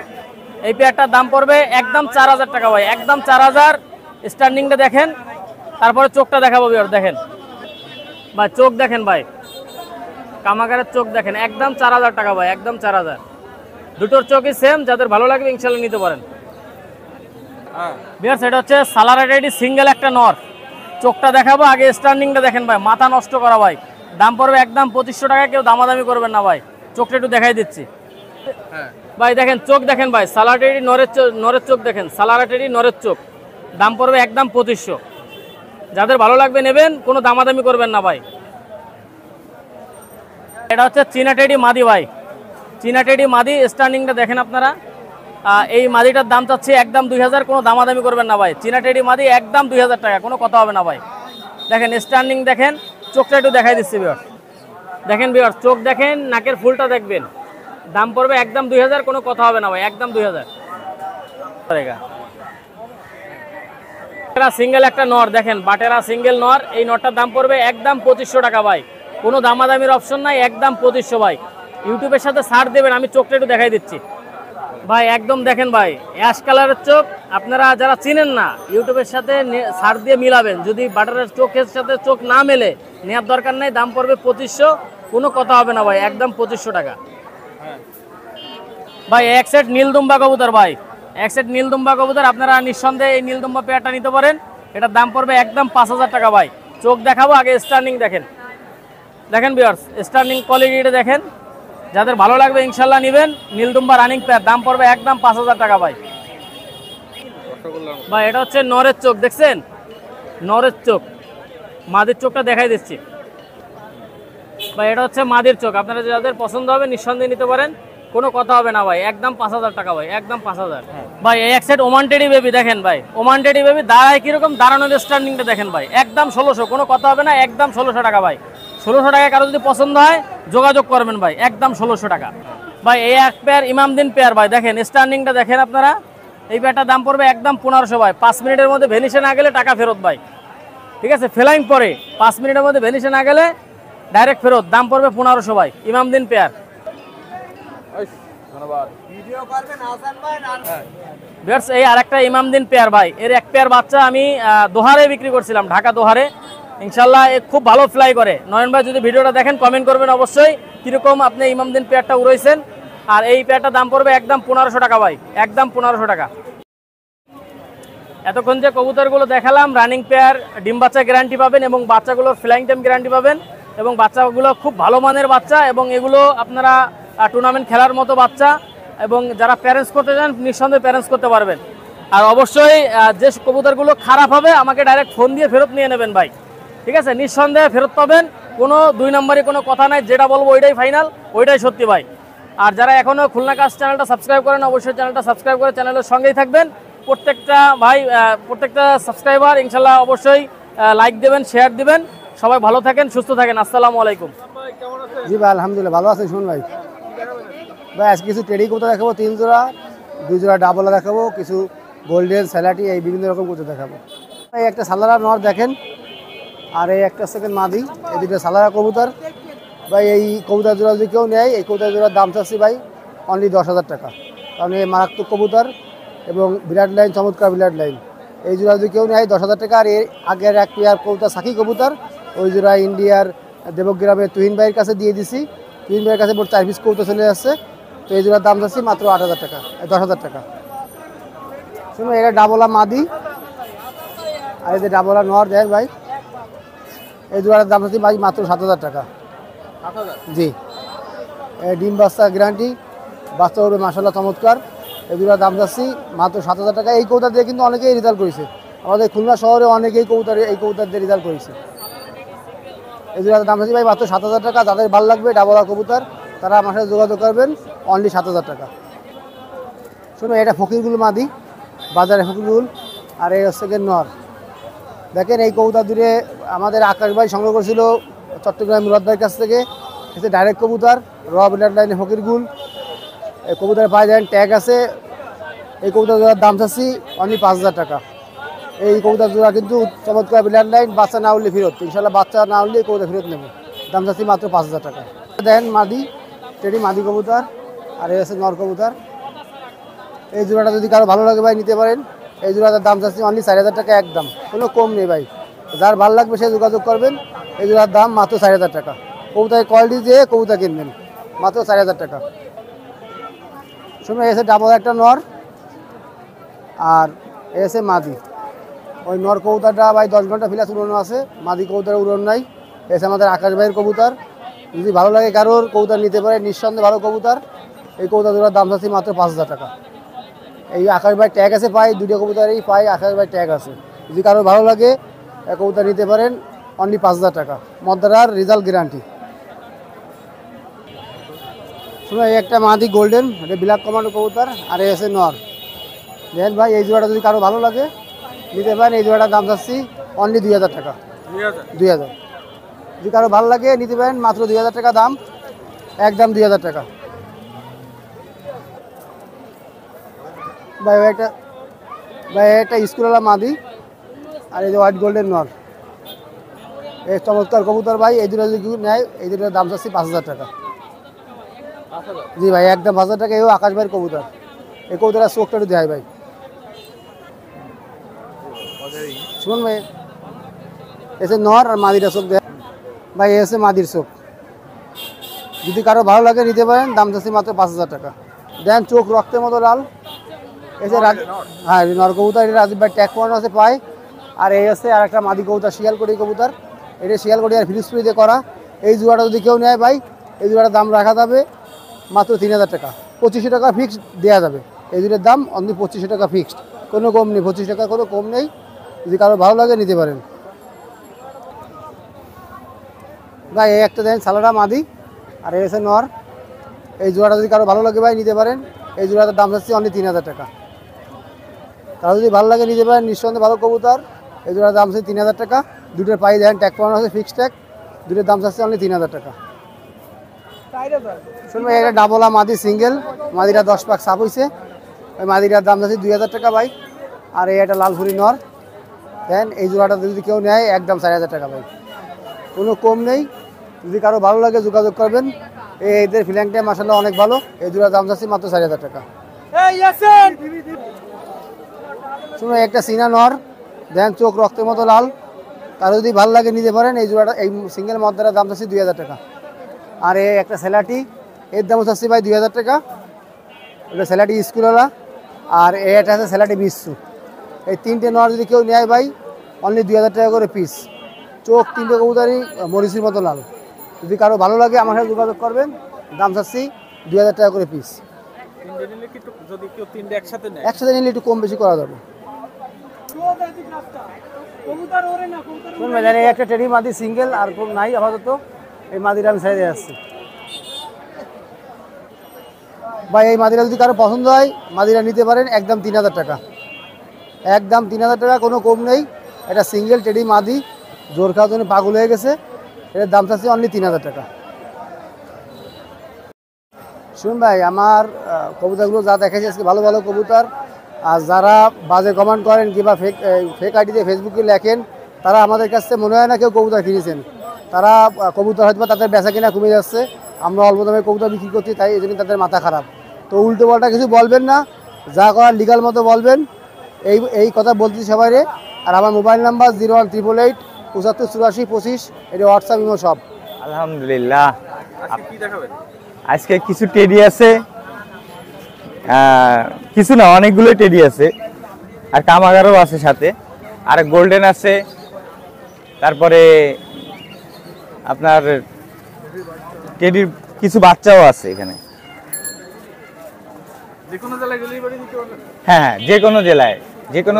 এই পেয়ারটার দাম পড়বে একদম 4000 টাকা ভাই, একদম 4000। স্ট্যান্ডিংটা দেখেন, তারপরে চোখটা দেখাবো ভিউয়ার, দেখেন ভাই, চোখ দেখেন ভাই, কামাগারের চোখ দেখেন, একদম 4000 টাকা ভাই, একদম 4000। দুটোর চোখই সেম, যাদের ভালো লাগবে ইনশাল্লাহ নিতে পারেন। ভিউয়ার্স এটা হচ্ছে সালারা রেডি সিঙ্গেল একটা নর, চোখটা দেখাবো, আগে স্ট্যান্ডিংটা দেখেন ভাই, মাথা নষ্ট করা ভাই। দাম পড়বে একদম 2500 টাকা, কেউ দামাদামি করবেন না ভাই। চোখটা একটু দেখাই দিচ্ছি ভাই, দেখেন চোখ দেখেন ভাই, সালাটেরি নরের চোখ দেখেন, সালাটেরি নরের চোখ। দাম পড়বে একদম 2500। যাদের ভালো লাগবে নেবেন, কোনো দামাদামি করবেন না ভাই। এটা হচ্ছে চীনা টেডি মাদি ভাই, চীনা টেডি মাদি। স্ট্যান্ডিংটা দেখেন আপনারা। এই মাদিটার দাম চাচ্ছি একদম 2000, কোনো দামাদামি করবেন না ভাই। চীনা টেডি মাদি একদম 2000 টাকা, কোনো কথা হবে না ভাই। দেখেন স্ট্যান্ডিং দেখেন, চোখটা একটু দেখাই দিচ্ছি ভিউয়ার্স। দেখেন ভিউয়ার্স, চোখ দেখেন, নাকের ফুলটা দেখবেন। দাম পড়বে একদম 2000, কোনো কথা হবে না ভাই, একদম 2000 টাকা। সিঙ্গেল একটা নর দেখেন, বাটেরা সিঙ্গেল নর। এই নরটার দাম পড়বে একদম 2500 টাকা ভাই, কোনো দামাদামির অপশন নাই, একদম 2500 ভাই। ইউটিউবের সাথে ছাড় দেবেন, আমি চোখটা একটু দেখাই দিচ্ছি ভাই। একদম দেখেন ভাই, অ্যাশ কালারের চোখ। আপনারা যারা চিনেন না, ইউটিউবের সাথে ছাড় দিয়ে মিলাবেন। যদি বাটারের চোখের সাথে চোখ না মেলে, নেওয়ার দরকার নেই। দাম পড়বে 2500, কোনো কথা হবে না ভাই, একদম 2500 টাকা ভাই। এক সেট নীলদুম্বা কবুতর ভাই, এক সেট নীলদুম্বা কবুতর। আপনারা নিঃসন্দেহে এই নীলদুম্বা পেয়ারটা নিতে পারেন। এটার দাম পড়বে একদম 5000 টাকা ভাই। চোখ দেখাবো, আগে স্ট্যান্ডিং দেখেন। দেখেন ভিউয়ার্স, স্ট্যান্ডিং কোয়ালিটিটা দেখেন। যাদের ভালো লাগবে ইনশাল্লাহ নেবেন। নীলদুম্বা রানিং পেয়ার, দাম পড়বে একদম 5000 টাকা ভাই। ভাই এটা হচ্ছে নরের চোখ, দেখছেন নরের চোখ। মাদির চোখটা দেখাই দিচ্ছি ভাই, এটা হচ্ছে মাদির চোখ। আপনারা যাদের পছন্দ হবে নিঃসন্দেহে নিতে পারেন, কোনো কথা হবে না ভাই, একদম 5000 টাকা ভাই, একদম 5000 ভাই। এই এক সেট ওমান টেডি বেবি দেখেন ভাই, ওমান টেডি বেবি দাঁড়ায় কিরকম, দাঁড়ানোর স্ট্যান্ডিংটা দেখেন ভাই, একদম 1600, কোনো কথা হবে না, একদম 1600 টাকা ভাই। 1600 টাকা কারো যদি পছন্দ হয় যোগাযোগ করবেন ভাই, একদম 1600 টাকা ভাই। এই এক পেয়ার ইমামদিন পেয়ার ভাই, দেখেন স্ট্যান্ডিংটা দেখেন আপনারা। এই পেয়ারটার দাম পড়বে একদম 1500 ভাই। 5 মিনিটের মধ্যে ভেনিশে না গেলে টাকা ফেরত ভাই, ঠিক আছে? ফ্লাইং পরে 5 মিনিটের মধ্যে ভেনিশে না গেলে ডাইরেক্ট ফেরত। দাম পড়বে 1500 ভাই, ইমামদিন পেয়ার। এই আরেকটা ইমামদিন পেয়ার ভাই, এর এক পেয়ার বাচ্চা আমি দোহারে বিক্রি করছিলাম, ঢাকা দোহারে। ইনশাল্লাহ খুব ভালো ফ্লাই করে। নয়ন ভাই যদি ভিডিওটা দেখেন কমেন্ট করবেন অবশ্যই, কিরকম আপনি ইমামদিন পেয়ারটা উড়াইছেন। আর এই পেয়ারটার দাম পড়বে একদম 1500 টাকা ভাই, একদম 1500 টাকা। এতক্ষণ যে কবুতরগুলো দেখালাম রানিং পেয়ার, ডিম বাচ্চা গ্যারান্টি পাবেন এবং বাচ্চাগুলোর ফ্লাইং টাইম গ্যারান্টি পাবেন। এবং বাচ্চাগুলো খুব ভালো মানের বাচ্চা, এবং এগুলো আপনারা টুর্নামেন্ট খেলার মতো বাচ্চা। এবং যারা প্যারেন্টস করতে চান নিঃসন্দেহে প্যারেন্টস করতে পারবেন। আর অবশ্যই যে কবুতরগুলো খারাপ হবে আমাকে ডাইরেক্ট ফোন দিয়ে ফেরত নিয়ে নেবেন ভাই, ঠিক আছে? নিঃসন্দেহে ফেরত পাবেন, কোনো 2 নম্বরে কোনো কথা নাই। যেটা বলবো ওইটাই ফাইনাল, ওইটাই সত্যি ভাই। আর যারা এখনও খুলনা কাজ চ্যানেলটা সাবস্ক্রাইব করেন, অবশ্যই চ্যানেলটা সাবস্ক্রাইব করে চ্যানেলের সঙ্গেই থাকবেন। প্রত্যেকটা ভাই, প্রত্যেকটা সাবস্ক্রাইবার ইনশাল্লাহ অবশ্যই লাইক দেবেন, শেয়ার দিবেন। সবাই ভালো থাকেন, সুস্থ থাকেন। আসসালামু আলাইকুম। জি ভাই, আলহামদুলিল্লাহ ভালো আছেন। শুনুন ভাই, ভাই আজকে কিছু টেডি কবুতর দেখাবো, 3 জোড়া, 2 জোড়া ডাবলা দেখাবো, কিছু গোল্ডেন স্যালাটি, এই বিভিন্ন রকম কবুতর দেখাবো। এই একটা সালারা নর দেখেন, আর এই একটা সেকেন্ড মাদি, এই দুটো সালারা কবুতর ভাই। এই কবুতর জোড়া যদি কেউ নেয়, এই কবুতর জোড়ার দাম চাচ্ছি ভাই অনলি 10,000 টাকা। কারণ এই মারাত্মক কবুতর এবং বিরাট লাইন, চমৎকার বিরাট লাইন। এই জোড়া যদি কেউ নেয় 10,000 টাকা। আর এর আগের এক পেয়ার কবুতর সাকি কবুতর, ওই জোড়া ইন্ডিয়ার দেবগ্রামের তুহিন ভাইয়ের কাছে দিয়ে দিছি। তুহিন ভাইয়ের কাছে মোট 4 পিস কবুতর চলে যাচ্ছে। তো এই জোড়ার দাম যাচ্ছে মাত্র 8,000 টাকা, 10,000 টাকা। শুনুন, এটা ডাবলা মাদি, আর এই যে ডাবলা নর দেখ ভাই, এই জোড়ার দাম যাচ্ছে ভাই মাত্র 7,000 টাকা। জি, ডিম বাচ্চা গ্যারান্টি, বাচ্চা হবে মাশাআল্লাহ চমৎকার। এই জোড়ার দাম যাচ্ছি মাত্র 7,000 টাকা। এই কবুতর দিয়ে কিন্তু অনেকেই রেজাল্ট করেছে, আমাদের খুলনা শহরে অনেকেই এই কবুতর দিয়ে রেজাল্ট করেছে। এই জোড়ার দাম যাচ্ছি ভাই মাত্র 7,000 টাকা। যাদের ভালো লাগবে ডাবলা কবুতর তারা আমার সাথে যোগাযোগ করবেন, অনলি 7,000 টাকা। শুনুন, এটা ফকিরগুল মাদি, বাজারে ফকিরগুল, আর এই হচ্ছে নর। দেখেন এই কবুতর দূরে আমাদের আকাশ ভাই সংগ্রহ করেছিল চট্টগ্রাম মুরাদ ভাইয়ের কাছ থেকে। এসে ডাইরেক্ট কবুতর, র ব্লাড লাইনে ফকিরগুল। এই কবুতর পাই যান, ট্যাগ আছে। এই কবুতর জোড়ার দাম চাচ্ছি অনলি 5,000 টাকা। এই কবুতর জোড়া কিন্তু চমৎকার ব্লাড লাইন, বাচ্চা না উঠলে ফেরত, ইনশাল্লাহ বাচ্চা না উঠলে এই কবুতর ফেরত নেব। দাম চাচ্ছি মাত্র 5,000 টাকা। দেখেন মাদি, টেডি মাদি কবুতর, আর এই হচ্ছে নর কবুতর। এই জোড়াটা যদি কারো ভালো লাগে ভাই নিতে পারেন। এই জোড়াটার দাম চাচ্ছি অনলি 4,000 টাকা, একদম, কোনো কম নেই ভাই। যার ভালো লাগবে সে যোগাযোগ করবেন। এই জোড়ার দাম মাত্র 4,000 টাকা। কবুতরের কোয়ালিটি দিয়ে কবুতর কিনবেন, মাত্র 4,000 টাকা। শুনুন, এসে ডাবল একটা নর, আর এসে মাদি। ওই নর কবুতরটা ভাই 10 ঘন্টা ফিলাস উড়ানো আছে, মাদি কবুতরের উড়ন নাই। এসে আমাদের আকাশ ভাইয়ের কবুতর, যদি ভালো লাগে কারোর কবুতর নিতে পারে, নিঃসন্দেহে ভালো কবুতর। এই কবুতর দুটোর দাম চাচ্ছি মাত্র 5,000 টাকা। এই আকাশ ভাই ট্যাগ আছে পাই, দুটো কবুতরেই পাই আকাশ ভাই ট্যাগ আছে। যদি কারোর ভালো লাগে কবুতর নিতে পারেন, অনলি 5,000 টাকা, মদ্দার রেজাল্ট গ্যারান্টি। শুনো, এই একটা মাদি গোল্ডেন, এটা ব্ল্যাক কমান্ডো কবুতর, আর এই আছে নর। দেখেন ভাই, এই জোড়াটা যদি কারো ভালো লাগে নিতে পারেন। এই জোড়াটার দাম চাচ্ছি অনলি 2,000 টাকা। 2,000 যদি কারো ভালো লাগে নিতে পারেন, মাত্র 2,000 টাকা দাম, একদম 2,000 টাকা। ভাই একটা স্কুলওয়ালা মাদি, আর এই যে হোয়াইট গোল্ডেন নর, এই চমৎকার কবুতর ভাই। এই দুটো যদি কেউ নেয়, এই দুটোর দাম চাচ্ছি 5,000 টাকা। জি ভাই, একদম 5,000 টাকা। এও আকাশ ভাইয়ের কবুতর। এই কবুতরের চোখটা একটু দেয় ভাই, শুনুন ভাই, এসে নর আর মাদিটা চোখ দেয় ভাই, এসে মাদির চোখ। যদি কারো ভালো লাগে নিতে পারেন, দাম চাচ্ছি মাত্র 5,000 টাকা। দেন চোখ রক্তের মতো লাল, এসে হ্যাঁ নর কবুতর, এটা রাজীব ভাই ট্যাগ পয়েন্ট আছে পায়। আর এই আছে আর একটা মাদি কবুতর, শিয়ালকড়ি কবুতর, এটা শিয়ালকড়ি আর ফিলিস্পিনি দিয়ে করা। এই জোড়াটা যদি কেউ নেয় ভাই, এই জোড়াটার দাম রাখা যাবে মাত্র 3,000 টাকা। 2,500 টাকা ফিক্সড দেওয়া যাবে। এই দুটোর দাম অনলি 2,500 টাকা ফিক্সড, কোনো কম নেই। 25 টাকা কোনো কম নেই, যদি কারো ভালো লাগে নিতে পারেন ভাই। এই একটা দেন সালারা মাদি, আর এই আছে নর। এই জোড়াটা যদি কারো ভালো লাগে ভাই নিতে পারেন। এই জোড়াটার দাম যাচ্ছে অনলি 3,000 টাকা। কারো যদি ভালো লাগে নিতে পারেন, নিঃসন্দেহে ভালো কবুতর। এই জোড়ার দাম হচ্ছে 3,000 টাকা। দুটোর পাই দেন ট্যাগ পাওয়ানো আছে, ফিক্সড ট্যাগ। দুটোর দাম যাচ্ছে অনলি 3,000 টাকা। শুনবেন, এটা ডাবলা মাদি সিঙ্গেল, মাদিটা 10 পাক সাপ হয়েছে। ওই মাদিটার দাম যাচ্ছে 2,000 টাকা ভাই। আর এই একটা লালপুরি নর দেন, এই জোড়াটা যদি কেউ নেয়, একদম 4,000 টাকা ভাই, কোনো কম নেই। যদি কারো ভালো লাগে যোগাযোগ করবেন। এদের ফিল্যাংটা মাশাআল্লাহ অনেক ভালো। এই জোড়ার দাম যাচ্ছে মাত্র 4,000 টাকা। শুনুন, একটা সিনা নর দেন, চোখ রক্তের মতো লাল, কারো যদি ভালো লাগে নিতে পারেন। এই জোড়াটা, এই সিঙ্গেল মদ্দার দাম চাচ্ছি 2,000 টাকা। আর এই একটা স্যালাটি, এর দাম চাচ্ছি ভাই 2,000 টাকা। এটা স্যালাটি স্কুলওয়ালা, আর এটা আছে স্যালাটি বিশ্বু। এই তিনটে নর যদি কেউ নেয় ভাই, অনলি 2,000 টাকা করে পিস। চোখ তিনটে কবুতরই মরিচের মতো লাল। যদি কারো ভালো লাগে আমার সাথে যোগাযোগ করবেন, দাম চাচ্ছি 2,000 টাকা করে পিস। একসাথে নিলে একটু কম বেশি করা যাবে। শুনবেন, এই একটা টেডি মাদি সিঙ্গেল, আর কোন নাই আপাতত। এই মাদিটা আমি ছেড়ে দিয়ে আসছি ভাই। এই মাদিরা যদি কারো পছন্দ হয়, মাদিরা নিতে পারেন, একদম 3,000 টাকা। একদম 3,000 টাকা, কোনো কম নেই। এটা সিঙ্গেল টেডি মাদি, জোর খাওয়ার জন্য পাগল হয়ে গেছে। এটার দাম চাচ্ছি অনলি 3,000 টাকা। শুনুন ভাই, আমার কবুতরগুলো যা দেখেছি আজকে ভালো ভালো কবুতর। আর যারা বাজে কমেন্ট করেন কিংবা ফেক আইডিতে ফেসবুকে লেখেন, তারা আমাদের কাছ থেকে মনে হয় না কেউ কবুতর কিনেছেন। তারা কবুতর হয়তো তাদের বেচা কিনা কমে যাচ্ছে, আমরা অল্প দামে কবুতর বিক্রি করছি, তাই এই জন্য তাদের মাথা খারাপ। তো উল্টো পাল্টা কিছু বলবেন না, যা করার লিগাল মতো বলবেন। এই কথা বলছি সবাই। আর আমার মোবাইল নাম্বার 01888 75 84 25, এটা হোয়াটসঅ্যাপ ইমো সব। আলহামদুলিল্লাহ, আজকে কিছু টেডি আছে, কিছু না অনেকগুলো টেডি আছে, আর কামাগারও আছে সাথে, আর গোল্ডেন আছে, তারপরে আপনার টেডির কিছু বাচ্চাও আছে এখানে। হ্যাঁ, যে কোনো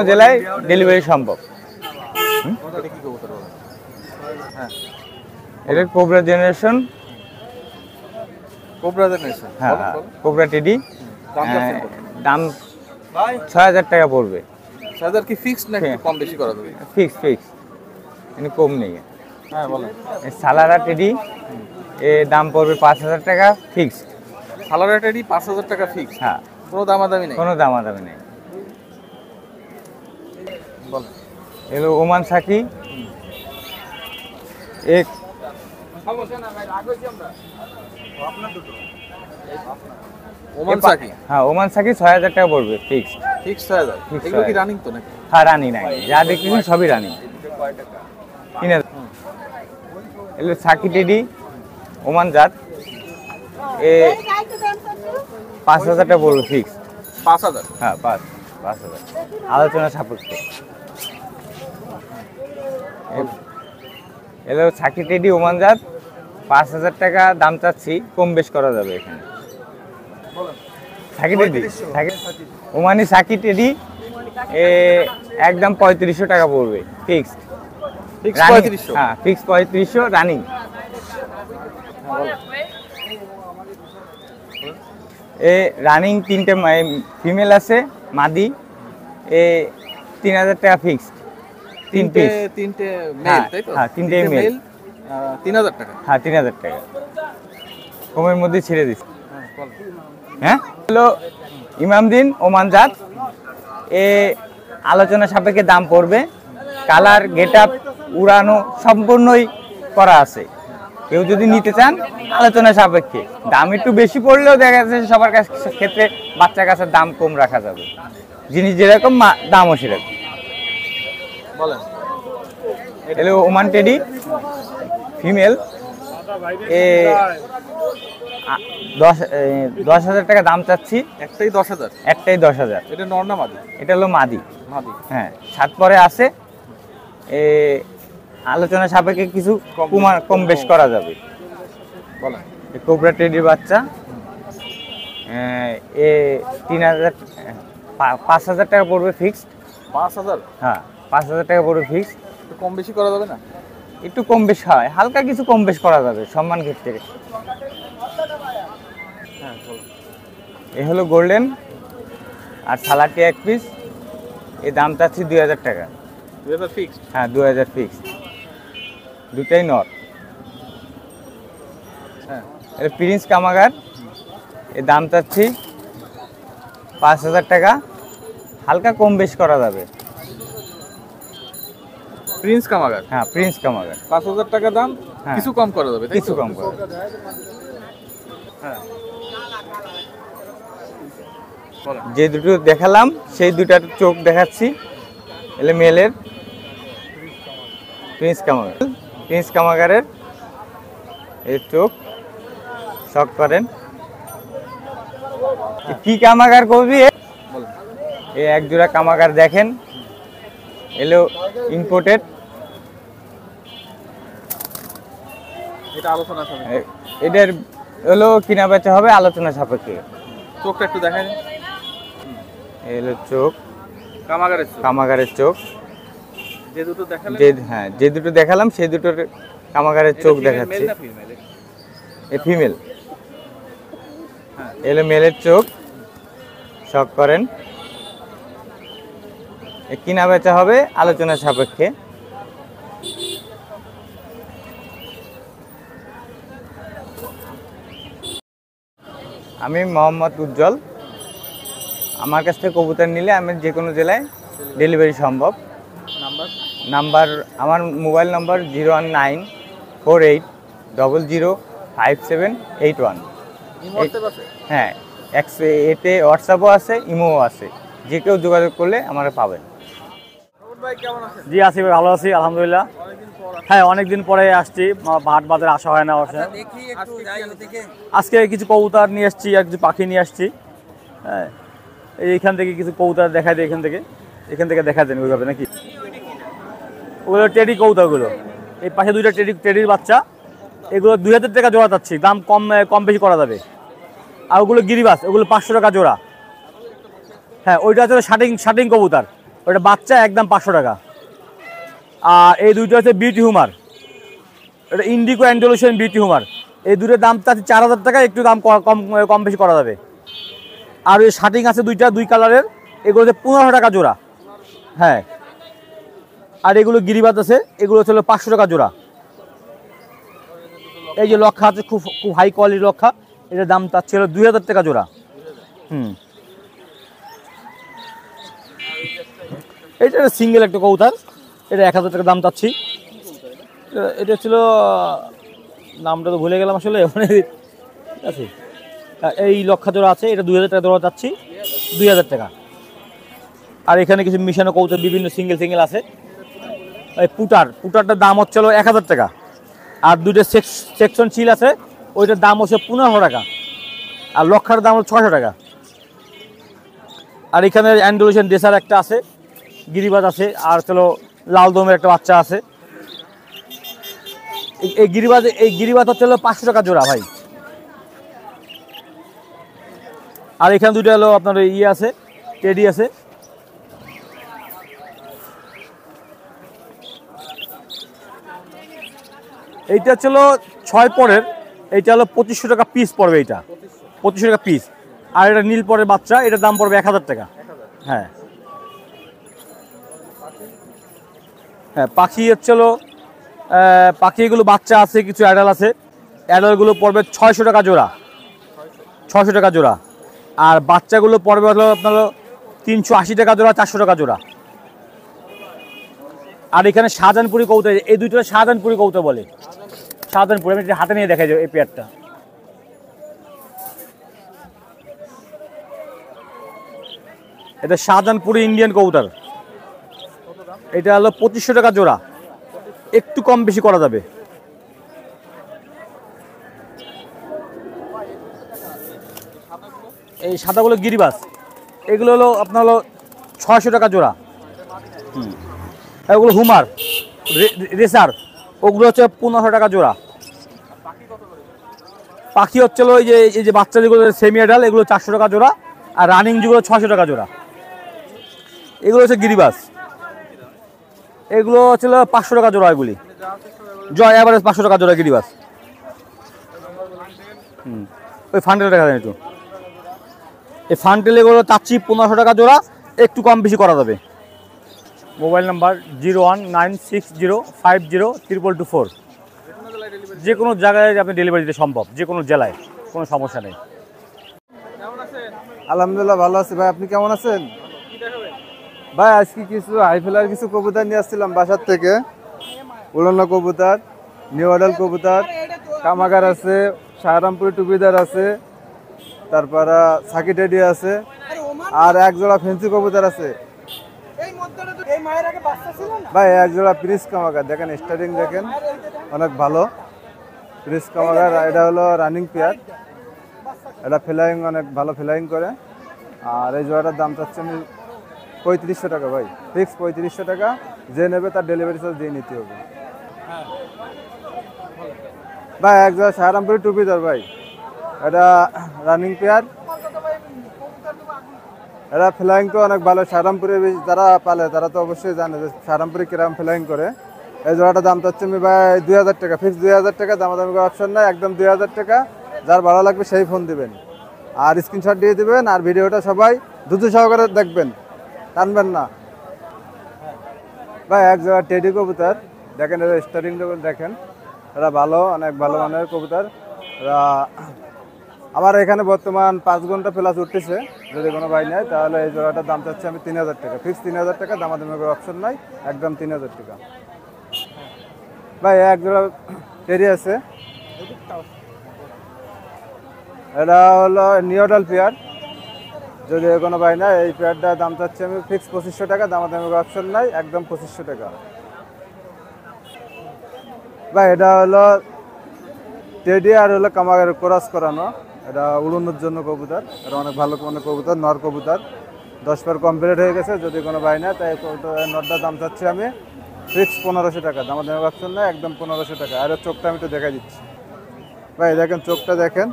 জেলায় ডেলিভারি সম্ভব। এটা কোবরা জেনারেশন, হ্যাঁ কোবরা টেডি। দাম 6,000 টাকা পড়বে। 6,000 কি ফিক্সড নাকি কম বেশি করা যাবে? ফিক্স, কিন্তু কম নেই। হ্যাঁ বলেন। সালারা টেডি, এর দাম পড়বে 5,000 টাকা ফিক্সড। সালারা টেডি 5,000 টাকা ফিক্সড? হ্যাঁ, কোনো দামাদামি নেই? কোনো দামাদামি নেই। বলেন। এলো ওমান সাকি, এক ওমান সাকি? হ্যাঁ, ওমান সাকি 6,000 টাকা পড়বে ফিক্সড। ফিক্সড 6,000? এগুলো কি রানিং তো নাকি? হ্যাঁ, রানি নাই, যা দেখতেছেন সবই রানি। এলো সাকি টেডি, ওমান জাত, এ 5,000 টাকা পড়বে ফিক্সড। 5,000? হ্যাঁ, 5,000 আলোচনা সাপেক্ষে। এলো সাকি টেডি ওমান জাত, 5,000 টাকা দাম চাচ্ছি, কম বেশ করা যাবে এখানে। সাকি টেডি, ওমানি সাকি টেডি একদম 3500 টাকা পড়বে ফিক্সড। ফিক্স 3500। হ্যাঁ ফিক্স 3500 রানিং। এ রানিং 3টে ফিমেল আছে মাদি, 3000 টাকা ফিক্সড, 3 পিস। তিনটে মেল, তাই তো? হ্যাঁ 3টে মেল, 3000 টাকা। হ্যাঁ 3000 টাকা কমের মধ্যে ছেড়ে দিচ্ছি। হ্যাঁ হলো ইমামদিন ওমান জাত, আলোচনা সাপেক্ষে দাম পড়বে। কালার গেট আপ উড়ানো সম্পূর্ণই করা আছে, কেউ যদি নিতে চান আলোচনা সাপেক্ষে। দাম একটু বেশি পড়লেও দেখা যাচ্ছে সবার ক্ষেত্রে বাচ্চা কাছের দাম কম রাখা যাবে, জিনিস যেরকম দামও সেরকম। বলেন। এলো ওমান টেডি ফিমেল, 10,000 টাকা দাম চাচ্ছি। একটাই 10,000? একটাই 10,000। এটা নর না মাদি? এটা হলো মাদি। মাদি, হ্যাঁ 7 পরে আছে, আলোচনা সাপেক্ষে কিছু কম বেশ করা যাবে। বলেন। কোবরা টেডির বাচ্চা, 3,000 5,000 টাকা পড়বে ফিক্সড। 5,000? হ্যাঁ 5,000 টাকা পড়বে ফিক্সড। একটু কম বেশি করা যাবে না? একটু কম বেশ হয়, হালকা কিছু কম বেশ করা যাবে সম্মান ক্ষেত্রে। হ্যাঁ বলেন। এ হলো গোল্ডেন আর সালাটি 1 পিস, এই দাম চাচ্ছি 2,000 টাকা। 2000 ফিক্সড? হ্যাঁ 2,000 ফিক্সড, দুটাই নর। হ্যাঁ। এটা প্রিন্স কামাগার, এর দাম চাচ্ছি 5,000 টাকা, হালকা কম বেশ করা যাবে। প্রিন্স কামাগার? হ্যাঁ প্রিন্স কামাগার, 5,000 টাকা দাম, হ্যাঁ। কিছু কম করা যাবে, তাই তো? কিছু কম করা যাবে। হ্যাঁ বলেন। যে দুটো দেখালাম সেই দুটার চোখ দেখাচ্ছি। এলে মেলের প্রিন্স কামাগারের এর চোখ শক করেন। কি কামাগার করবি? বলেন। এই এক জোড়া কামাগার দেখেন, এলো ইম্পোর্টেড। এটা আলোচনা সাপেক্ষে? এদের হলো কিনা বেচা হবে আলোচনা সাপেক্ষে। চোখটা একটু দেখাই। এলো চোখ, কামাগারের চোখ? কামাগারের চোখ। যে দুটো দেখালেন? হ্যাঁ যে দুটো দেখালাম সেই দুটোর কামাগারের চোখ দেখাচ্ছি। মেল না ফিমেল? A female. হ্যাঁ। এলো মেলের চোখ শক করেন। এ কিনা বেচা হবে আলোচনা সাপেক্ষে। আমি মোহাম্মদ উজ্জ্বল, আমার কাছ থেকে কবুতর নিলে আমি যে কোনো জেলায় ডেলিভারি সম্ভব। নাম্বার? নাম্বার আমার মোবাইল নাম্বার 01948005781। হোয়াটসঅ্যাপ আছে? হ্যাঁ এতে হোয়াটসঅ্যাপও আছে, ইমোও আছে, যে কেউ যোগাযোগ করলে আমরা পাবেন। ভাই কেমন আছেন? জি আছি ভাই, ভালো আছি আলহামদুলিল্লাহ। হ্যাঁ অনেকদিন পরে আসছি, হাট বাজারে আসা হয় না অবশ্য। আজকে কিছু কবুতর নিয়ে আসছি আর কিছু পাখি নিয়ে আসছি। হ্যাঁ এইখান থেকে কিছু কবুতর দেখা দেয়, এখান থেকে দেখা দেন ওইভাবে নাকি? ওগুলো টেডি কবুতরগুলো, এই পাশে দুইটা টেডির বাচ্চা, এগুলো 2,000 টাকা জোড়া চাচ্ছি, দাম কম বেশি করা যাবে। আর ওগুলো গিরিবাস, ওগুলো 500 টাকা জোড়া। হ্যাঁ ওইটা হচ্ছে শাটিং কবুতর, ওইটা বাচ্চা একদম 500 টাকা। আর এই দুইটা হচ্ছে বিউটি হুমার, এটা ইন্ডিগো অ্যান্ডালুসিয়ান বিউটি হুমার, এই দুটোর দাম চাচ্ছি 4,000 টাকা, একটু দাম কম বেশি করা যাবে। আর ওই শাটিং আছে দুইটা, 2 কালারের, এগুলো হচ্ছে 1500 টাকা জোড়া। হ্যাঁ আর এগুলো গিরিবাজ আছে, এগুলো হচ্ছে 500 টাকা জোড়া। এই যে লক্ষা আছে, খুব হাই কোয়ালিটির লক্ষা, এটার দাম চাচ্ছি 2,000 টাকা জোড়া। এটা সিঙ্গেল একটা কবুতর, এটা 1,000 টাকা দাম চাচ্ছি। এটা ছিল, নামটা তো ভুলে গেলাম আসলে, ঠিক আছে। এই লক্ষা জোড়া আছে, এটা 2,000 টাকা জোড়া চাচ্ছি, 2,000 টাকা। আর এখানে কিছু মিশানো কবুতর বিভিন্ন সিঙ্গেল আছে। এই পুটারটার দাম হচ্ছে 1,000 টাকা। আর দুটো সেকশন চিল আছে, ওইটার দাম হচ্ছে 1500 টাকা। আর লক্ষার দাম হচ্ছে 600 টাকা। আর এখানে অ্যান্ডালুসিয়ান ডেসার একটা আছে, গিরিবাজ আছে, আর লাল দমের একটা বাচ্চা আছে, এই গিরিবাজ হচ্ছে হলো 500 টাকা জোড়া ভাই। আর এখানে দুটো হলো আপনার ইয়ে আছে, টেডি আছে। এইটা ছিল 6 পরের, এইটা হলো 2500 টাকা পিস পড়বে, এইটা 2500 টাকা পিস। আর এটা নীল পরের বাচ্চা, এটার দাম পড়বে 1000 টাকা। হ্যাঁ হ্যাঁ, পাখি হচ্ছিল পাখিগুলো বাচ্চা আছে, কিছু অ্যাডাল আছে। অ্যাডালগুলো পড়বে 600 টাকা জোড়া, 600 টাকা জোড়া। আর বাচ্চাগুলো পড়বে হলো আপনার 380 টাকা জোড়া, 400 টাকা জোড়া। আর এখানে শাহজাহানপুরি কবুতর, এই দুটো শাহজাহানপুরি কবুতর বলে। শাহজাহানপুরি, আমি হাতে নিয়ে দেখাই এই পেয়ারটা। এটা শাহজাহানপুরি ইন্ডিয়ান কবুতর, এটা হলো 2500 টাকা জোড়া, একটু কম বেশি করা যাবে। এই সাদাগুলো গিরিবাস, এগুলো হলো আপনার হলো 600 টাকা জোড়া। এগুলো হুমার রেসার, ওগুলো হচ্ছে 1500 টাকা জোড়া। পাখি হচ্ছে এই যে বাচ্চা যেগুলো সেমি অ্যাডাল, এগুলো 400 টাকা জোড়া। আর রানিং যেগুলো 600 টাকা জোড়া। এগুলো হচ্ছে গিরিবাস, এগুলো হচ্ছিল 500 টাকা জোড়া। এগুলি জয় অ্যাভারেজ 500 টাকা জোড়া গিরিবাস। ওই ফান্ডেল দেখা যায় একটু, এই ফান্ডেল এগুলো চাচ্ছি 1500 টাকা জোড়া, একটু কম বেশি করা যাবে। Mobile number 01960502224। যে কোনো জায়গায় আপনি ডেলিভারি দিতে সম্ভব, যে কোনো জেলায়, কোনো সমস্যা নেই। আলহামদুলিল্লাহ ভালো আছি ভাই, আপনি কেমন আছেন? ভাই আজকে কিছু হাইফেলার কিছু কবুতর নিয়ে আসছিলাম বাসার থেকে। উড়ানো কবুতর, নিউ অর্ডার কবুতর, কামাগার আছে, শাহরামপুরি টুপিদার আছে, তারপরে সাকি টেডি আছে, আর এক জোড়া ফেন্সি কবুতর আছে ভাই। এক জোড়া প্রিস কামাগার দেখেন, স্টার্টিং দেখেন অনেক ভালো প্রিস কামাগার। এটা হলো রানিং পেয়ার, এটা ফ্লাইং অনেক ভালো ফ্লাইং করে। আর এই জোড়াটার দাম চাচ্ছি আমি 3500 টাকা ভাই, ফিক্স 3500 টাকা। যে নেবে তার ডেলিভারি চার্জ দিয়ে নিতে হবে ভাই। এক জোড়া শাহরামপুরি টুপিদার ভাই, এটা রানিং পেয়ার, এটা ফ্লাইং তো অনেক ভালো। শাহরামপুরে যারা পালে তারা তো অবশ্যই জানে যে শাহরামপুরে কিরকম ফ্লাইং করে। এই জোড়াটার দাম চাচ্ছি আমি ভাই 2000 টাকা, ফিক্স 2000 টাকা, দামাদামি করার অপশন নাই, একদম 2000 টাকা। যার ভালো লাগবে সেই ফোন দিবেন আর স্ক্রিনশট দিয়ে দিবেন। আর ভিডিওটা সবাই দ্রুত সহকারে দেখবেন, টানবেন না ভাই। এক জোড়া টেডি কবুতর দেখেন, এর স্টার্টিং দেখেন, এরা ভালো, অনেক ভালো মানের কবুতর। এরা আমার এখানে বর্তমান 5 ঘন্টা প্লাস উঠতেছে। যদি কোনো ভাই নেয় তাহলে এই জোড়াটার দাম চাচ্ছে আমি 3000 টাকা, ফিক্স 3000 টাকা, দামাদামি করার অপশন নাই, একদম 3000 টাকা ভাই। এক জোড়া টেডি আছে, এটা হলো নিউডাল পেয়ার। যদি কোনো ভাই না, এই পেয়ারটার দাম চাচ্ছি আমি ফিক্স 2500 টাকা, দামাদামি করার অপশন নাই, একদম 2500 টাকা ভাই। এটা হলো টেডি আর হলো কামাগার ক্রস করানো, এটা উড়ানোর জন্য কবুতর। এটা অনেক ভালো মানে কবুতর, নর কবুতর, 10 পেয়ার কমপ্লিট হয়ে গেছে। যদি কোনো ভাই না, তাই নরটার দাম চাচ্ছি আমি ফিক্স 1500 টাকা, দামাদামি অপশন নাই, একদম 1500 টাকা। আর চোখটা আমি একটু দেখা দিচ্ছি ভাই, দেখেন চোখটা দেখেন,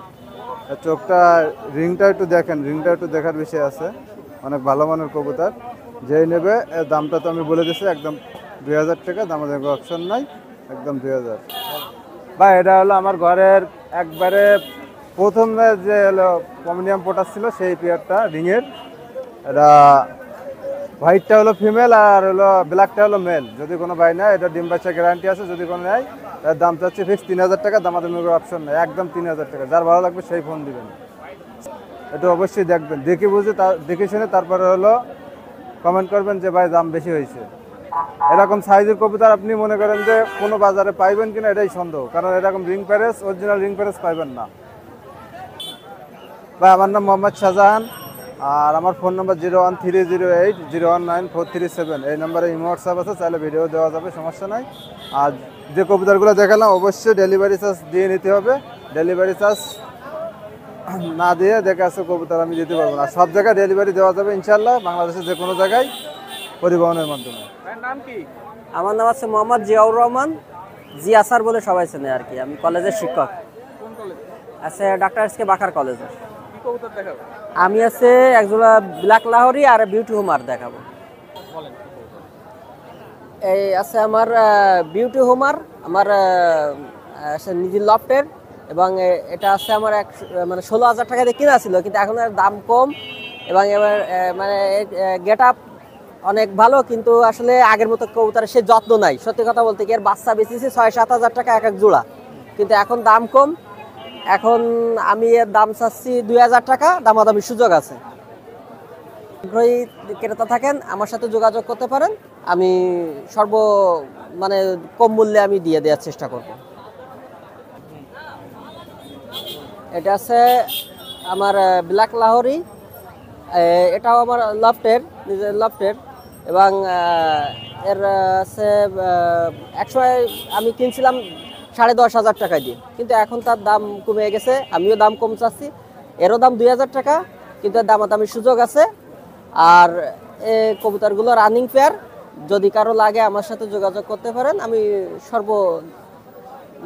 চোখটা রিংটা একটু দেখেন, রিংটা একটু দেখার বিষয় আছে। অনেক ভালো মানের কবুতর, যেই নেবে এর দামটা তো আমি বলে দিচ্ছি, একদম 2000 টাকা, দামাদামি অপশন নাই, একদম 2000 ভাই। এটা হলো আমার ঘরের একবারে প্রথম যে হলো পমিনিয়াম পোটাস ছিল, সেই পেয়ারটা রিংয়ের। এটা হোয়াইটটা হলো ফিমেল আর হলো ব্ল্যাকটা হলো মেল। যদি কোনো ভাই নেয়, এটা ডিম বাচ্চা গ্যারান্টি আছে। যদি কোনো নেয়, এর দাম চাচ্ছে ফিক্স 3000 টাকা, দামাদামি অপশন নেই, একদম 3000 টাকা। যার ভালো লাগবে সেই ফোন দিবেন, এটা অবশ্যই দেখবেন, দেখে বুঝে দেখে শুনে তারপরে হলো কমেন্ট করবেন যে ভাই দাম বেশি হয়েছে। এরকম সাইজের কবুতর আপনি মনে করেন যে কোনো বাজারে পাইবেন কিনা এটাই সন্দেহ, কারণ এরকম রিং প্যারেস, অরিজিনাল রিং প্যারেস পাইবেন না ভাই। আমার নাম মোহাম্মদ শাহজাহান, আর আমার ফোন নাম্বার 01308019437। এই নাম্বারে ইমো হোয়াটসঅ্যাপ আছে, চাইলে ভিডিও দেওয়া যাবে, সমস্যা নাই। আর যে কবুতরগুলো দেখালাম অবশ্যই ডেলিভারি চার্জ দিয়ে নিতে হবে। ডেলিভারি চার্জ না দিয়ে দেখে আসে কবুতর আমি দিতে পারবো না। সব জায়গায় ডেলিভারি দেওয়া যাবে ইনশাল্লাহ, বাংলাদেশের যে কোনো জায়গায় পরিবহনের মাধ্যমে। নাম কি? আমার নাম আছে মোহাম্মদ জিয়াউর রহমান। জিয়া স্যার বলে সবাই চেনে আর কি। আমি কলেজের শিক্ষক। আছে ডাক্তার এসকে বাকার কলেজে। আমি আছে একজোড়া ব্ল্যাক লাহোরি আর বিউটি হোমার দেখাবো। এই আছে আমার বিউটি হোমার, আমার নিজের লফটের, এবং এটা আছে আমার মানে 16,000 টাকা দিয়ে কিনা ছিল, কিন্তু এখন এর দাম কম এবং এবার মানে গেট আপ অনেক ভালো, কিন্তু আসলে আগের মতো কবুতরের সে যত্ন নাই। সত্যি কথা বলতে কি, এর বাচ্চা বেচেছি 6-7 হাজার টাকা এক এক জোড়া, কিন্তু এখন দাম কম। এখন আমি এর দাম চাচ্ছি 2,000 টাকা, দামাদামি সুযোগ আছে। আগ্রহী ক্রেতা থাকেন আমার সাথে যোগাযোগ করতে পারেন, আমি মানে কম মূল্যে আমি দিয়ে দেওয়ার চেষ্টা করব। এটা আছে আমার ব্ল্যাক লাহোরি, এটাও আমার লফটের, নিজের লফটের, এবং এর আছে একসময় আমি কিনছিলাম 10,500 টাকা দিয়ে, কিন্তু এখন তার দাম কমে গেছে, আমিও দাম কম চাচ্ছি। এরও দাম 2,000 টাকা, কিন্তু এর দামাদামির সুযোগ আছে। আর এই কবুতরগুলো রানিং পেয়ার, যদি কারো লাগে আমার সাথে যোগাযোগ করতে পারেন, আমি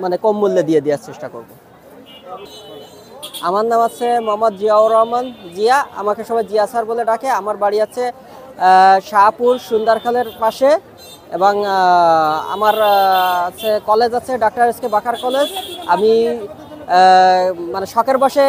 মানে কম মূল্যে দিয়ে দেওয়ার চেষ্টা করব। আমার নাম আছে মোহাম্মদ জিয়াউর রহমান জিয়া, আমাকে সবাই জিয়া স্যার বলে ডাকে। আমার বাড়ি আছে শাহপুর সুন্দরখালের পাশে, এবং আমার আছে কলেজ আছে ডাক্তার এসকে বাকার কলেজ। আমি মানে শখের বসে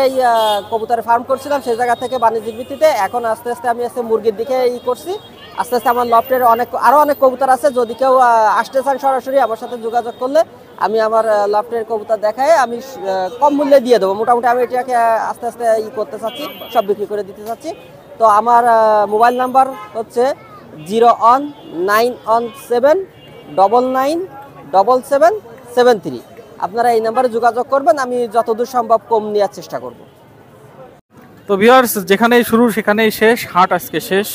কবুতরের ফার্ম করছিলাম, সেই জায়গা থেকে বাণিজ্যিক ভিত্তিতে এখন আস্তে আস্তে আমি মুরগির দিকে করছি। আস্তে আস্তে আমার লফটের আরও অনেক কবুতর আছে, যদি কেউ আসতে চান সরাসরি আমার সাথে যোগাযোগ করলে আমি আমার লফটের কবুতর দেখায় আমি কম মূল্যে দিয়ে দেবো। মোটামুটি আমি এটাকে আস্তে আস্তে করতে চাচ্ছি, সব বিক্রি করে দিতে চাচ্ছি। তো আমার মোবাইল নাম্বার হচ্ছে 01917997773। আপনারা এই নাম্বারে যোগাযোগ করবেন, আমি যতদূর সম্ভব কম নেওয়ার চেষ্টা করব। তো ভিউয়ার্স, যেখানেই শুরু সেখানেই শেষ, হাট আজকে শেষ।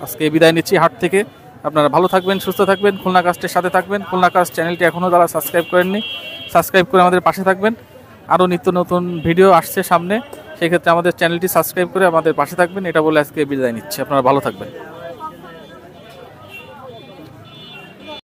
আজকে বিদায় নিচ্ছি হাট থেকে। আপনারা ভালো থাকবেন, সুস্থ থাকবেন, খুলনা কাস্টের সাথে থাকবেন। খুলনা কাস্ট চ্যানেলটি এখনও যারা সাবস্ক্রাইব করেননি, সাবস্ক্রাইব করে আমাদের পাশে থাকবেন। আরও নিত্য নতুন ভিডিও আসছে সামনে, সেই ক্ষেত্রে আমাদের চ্যানেলটি সাবস্ক্রাইব করে আমাদের পাশে থাকবেন। এটা বলে আজকে বিদায় নিচ্ছি, আপনারা ভালো থাকবেন।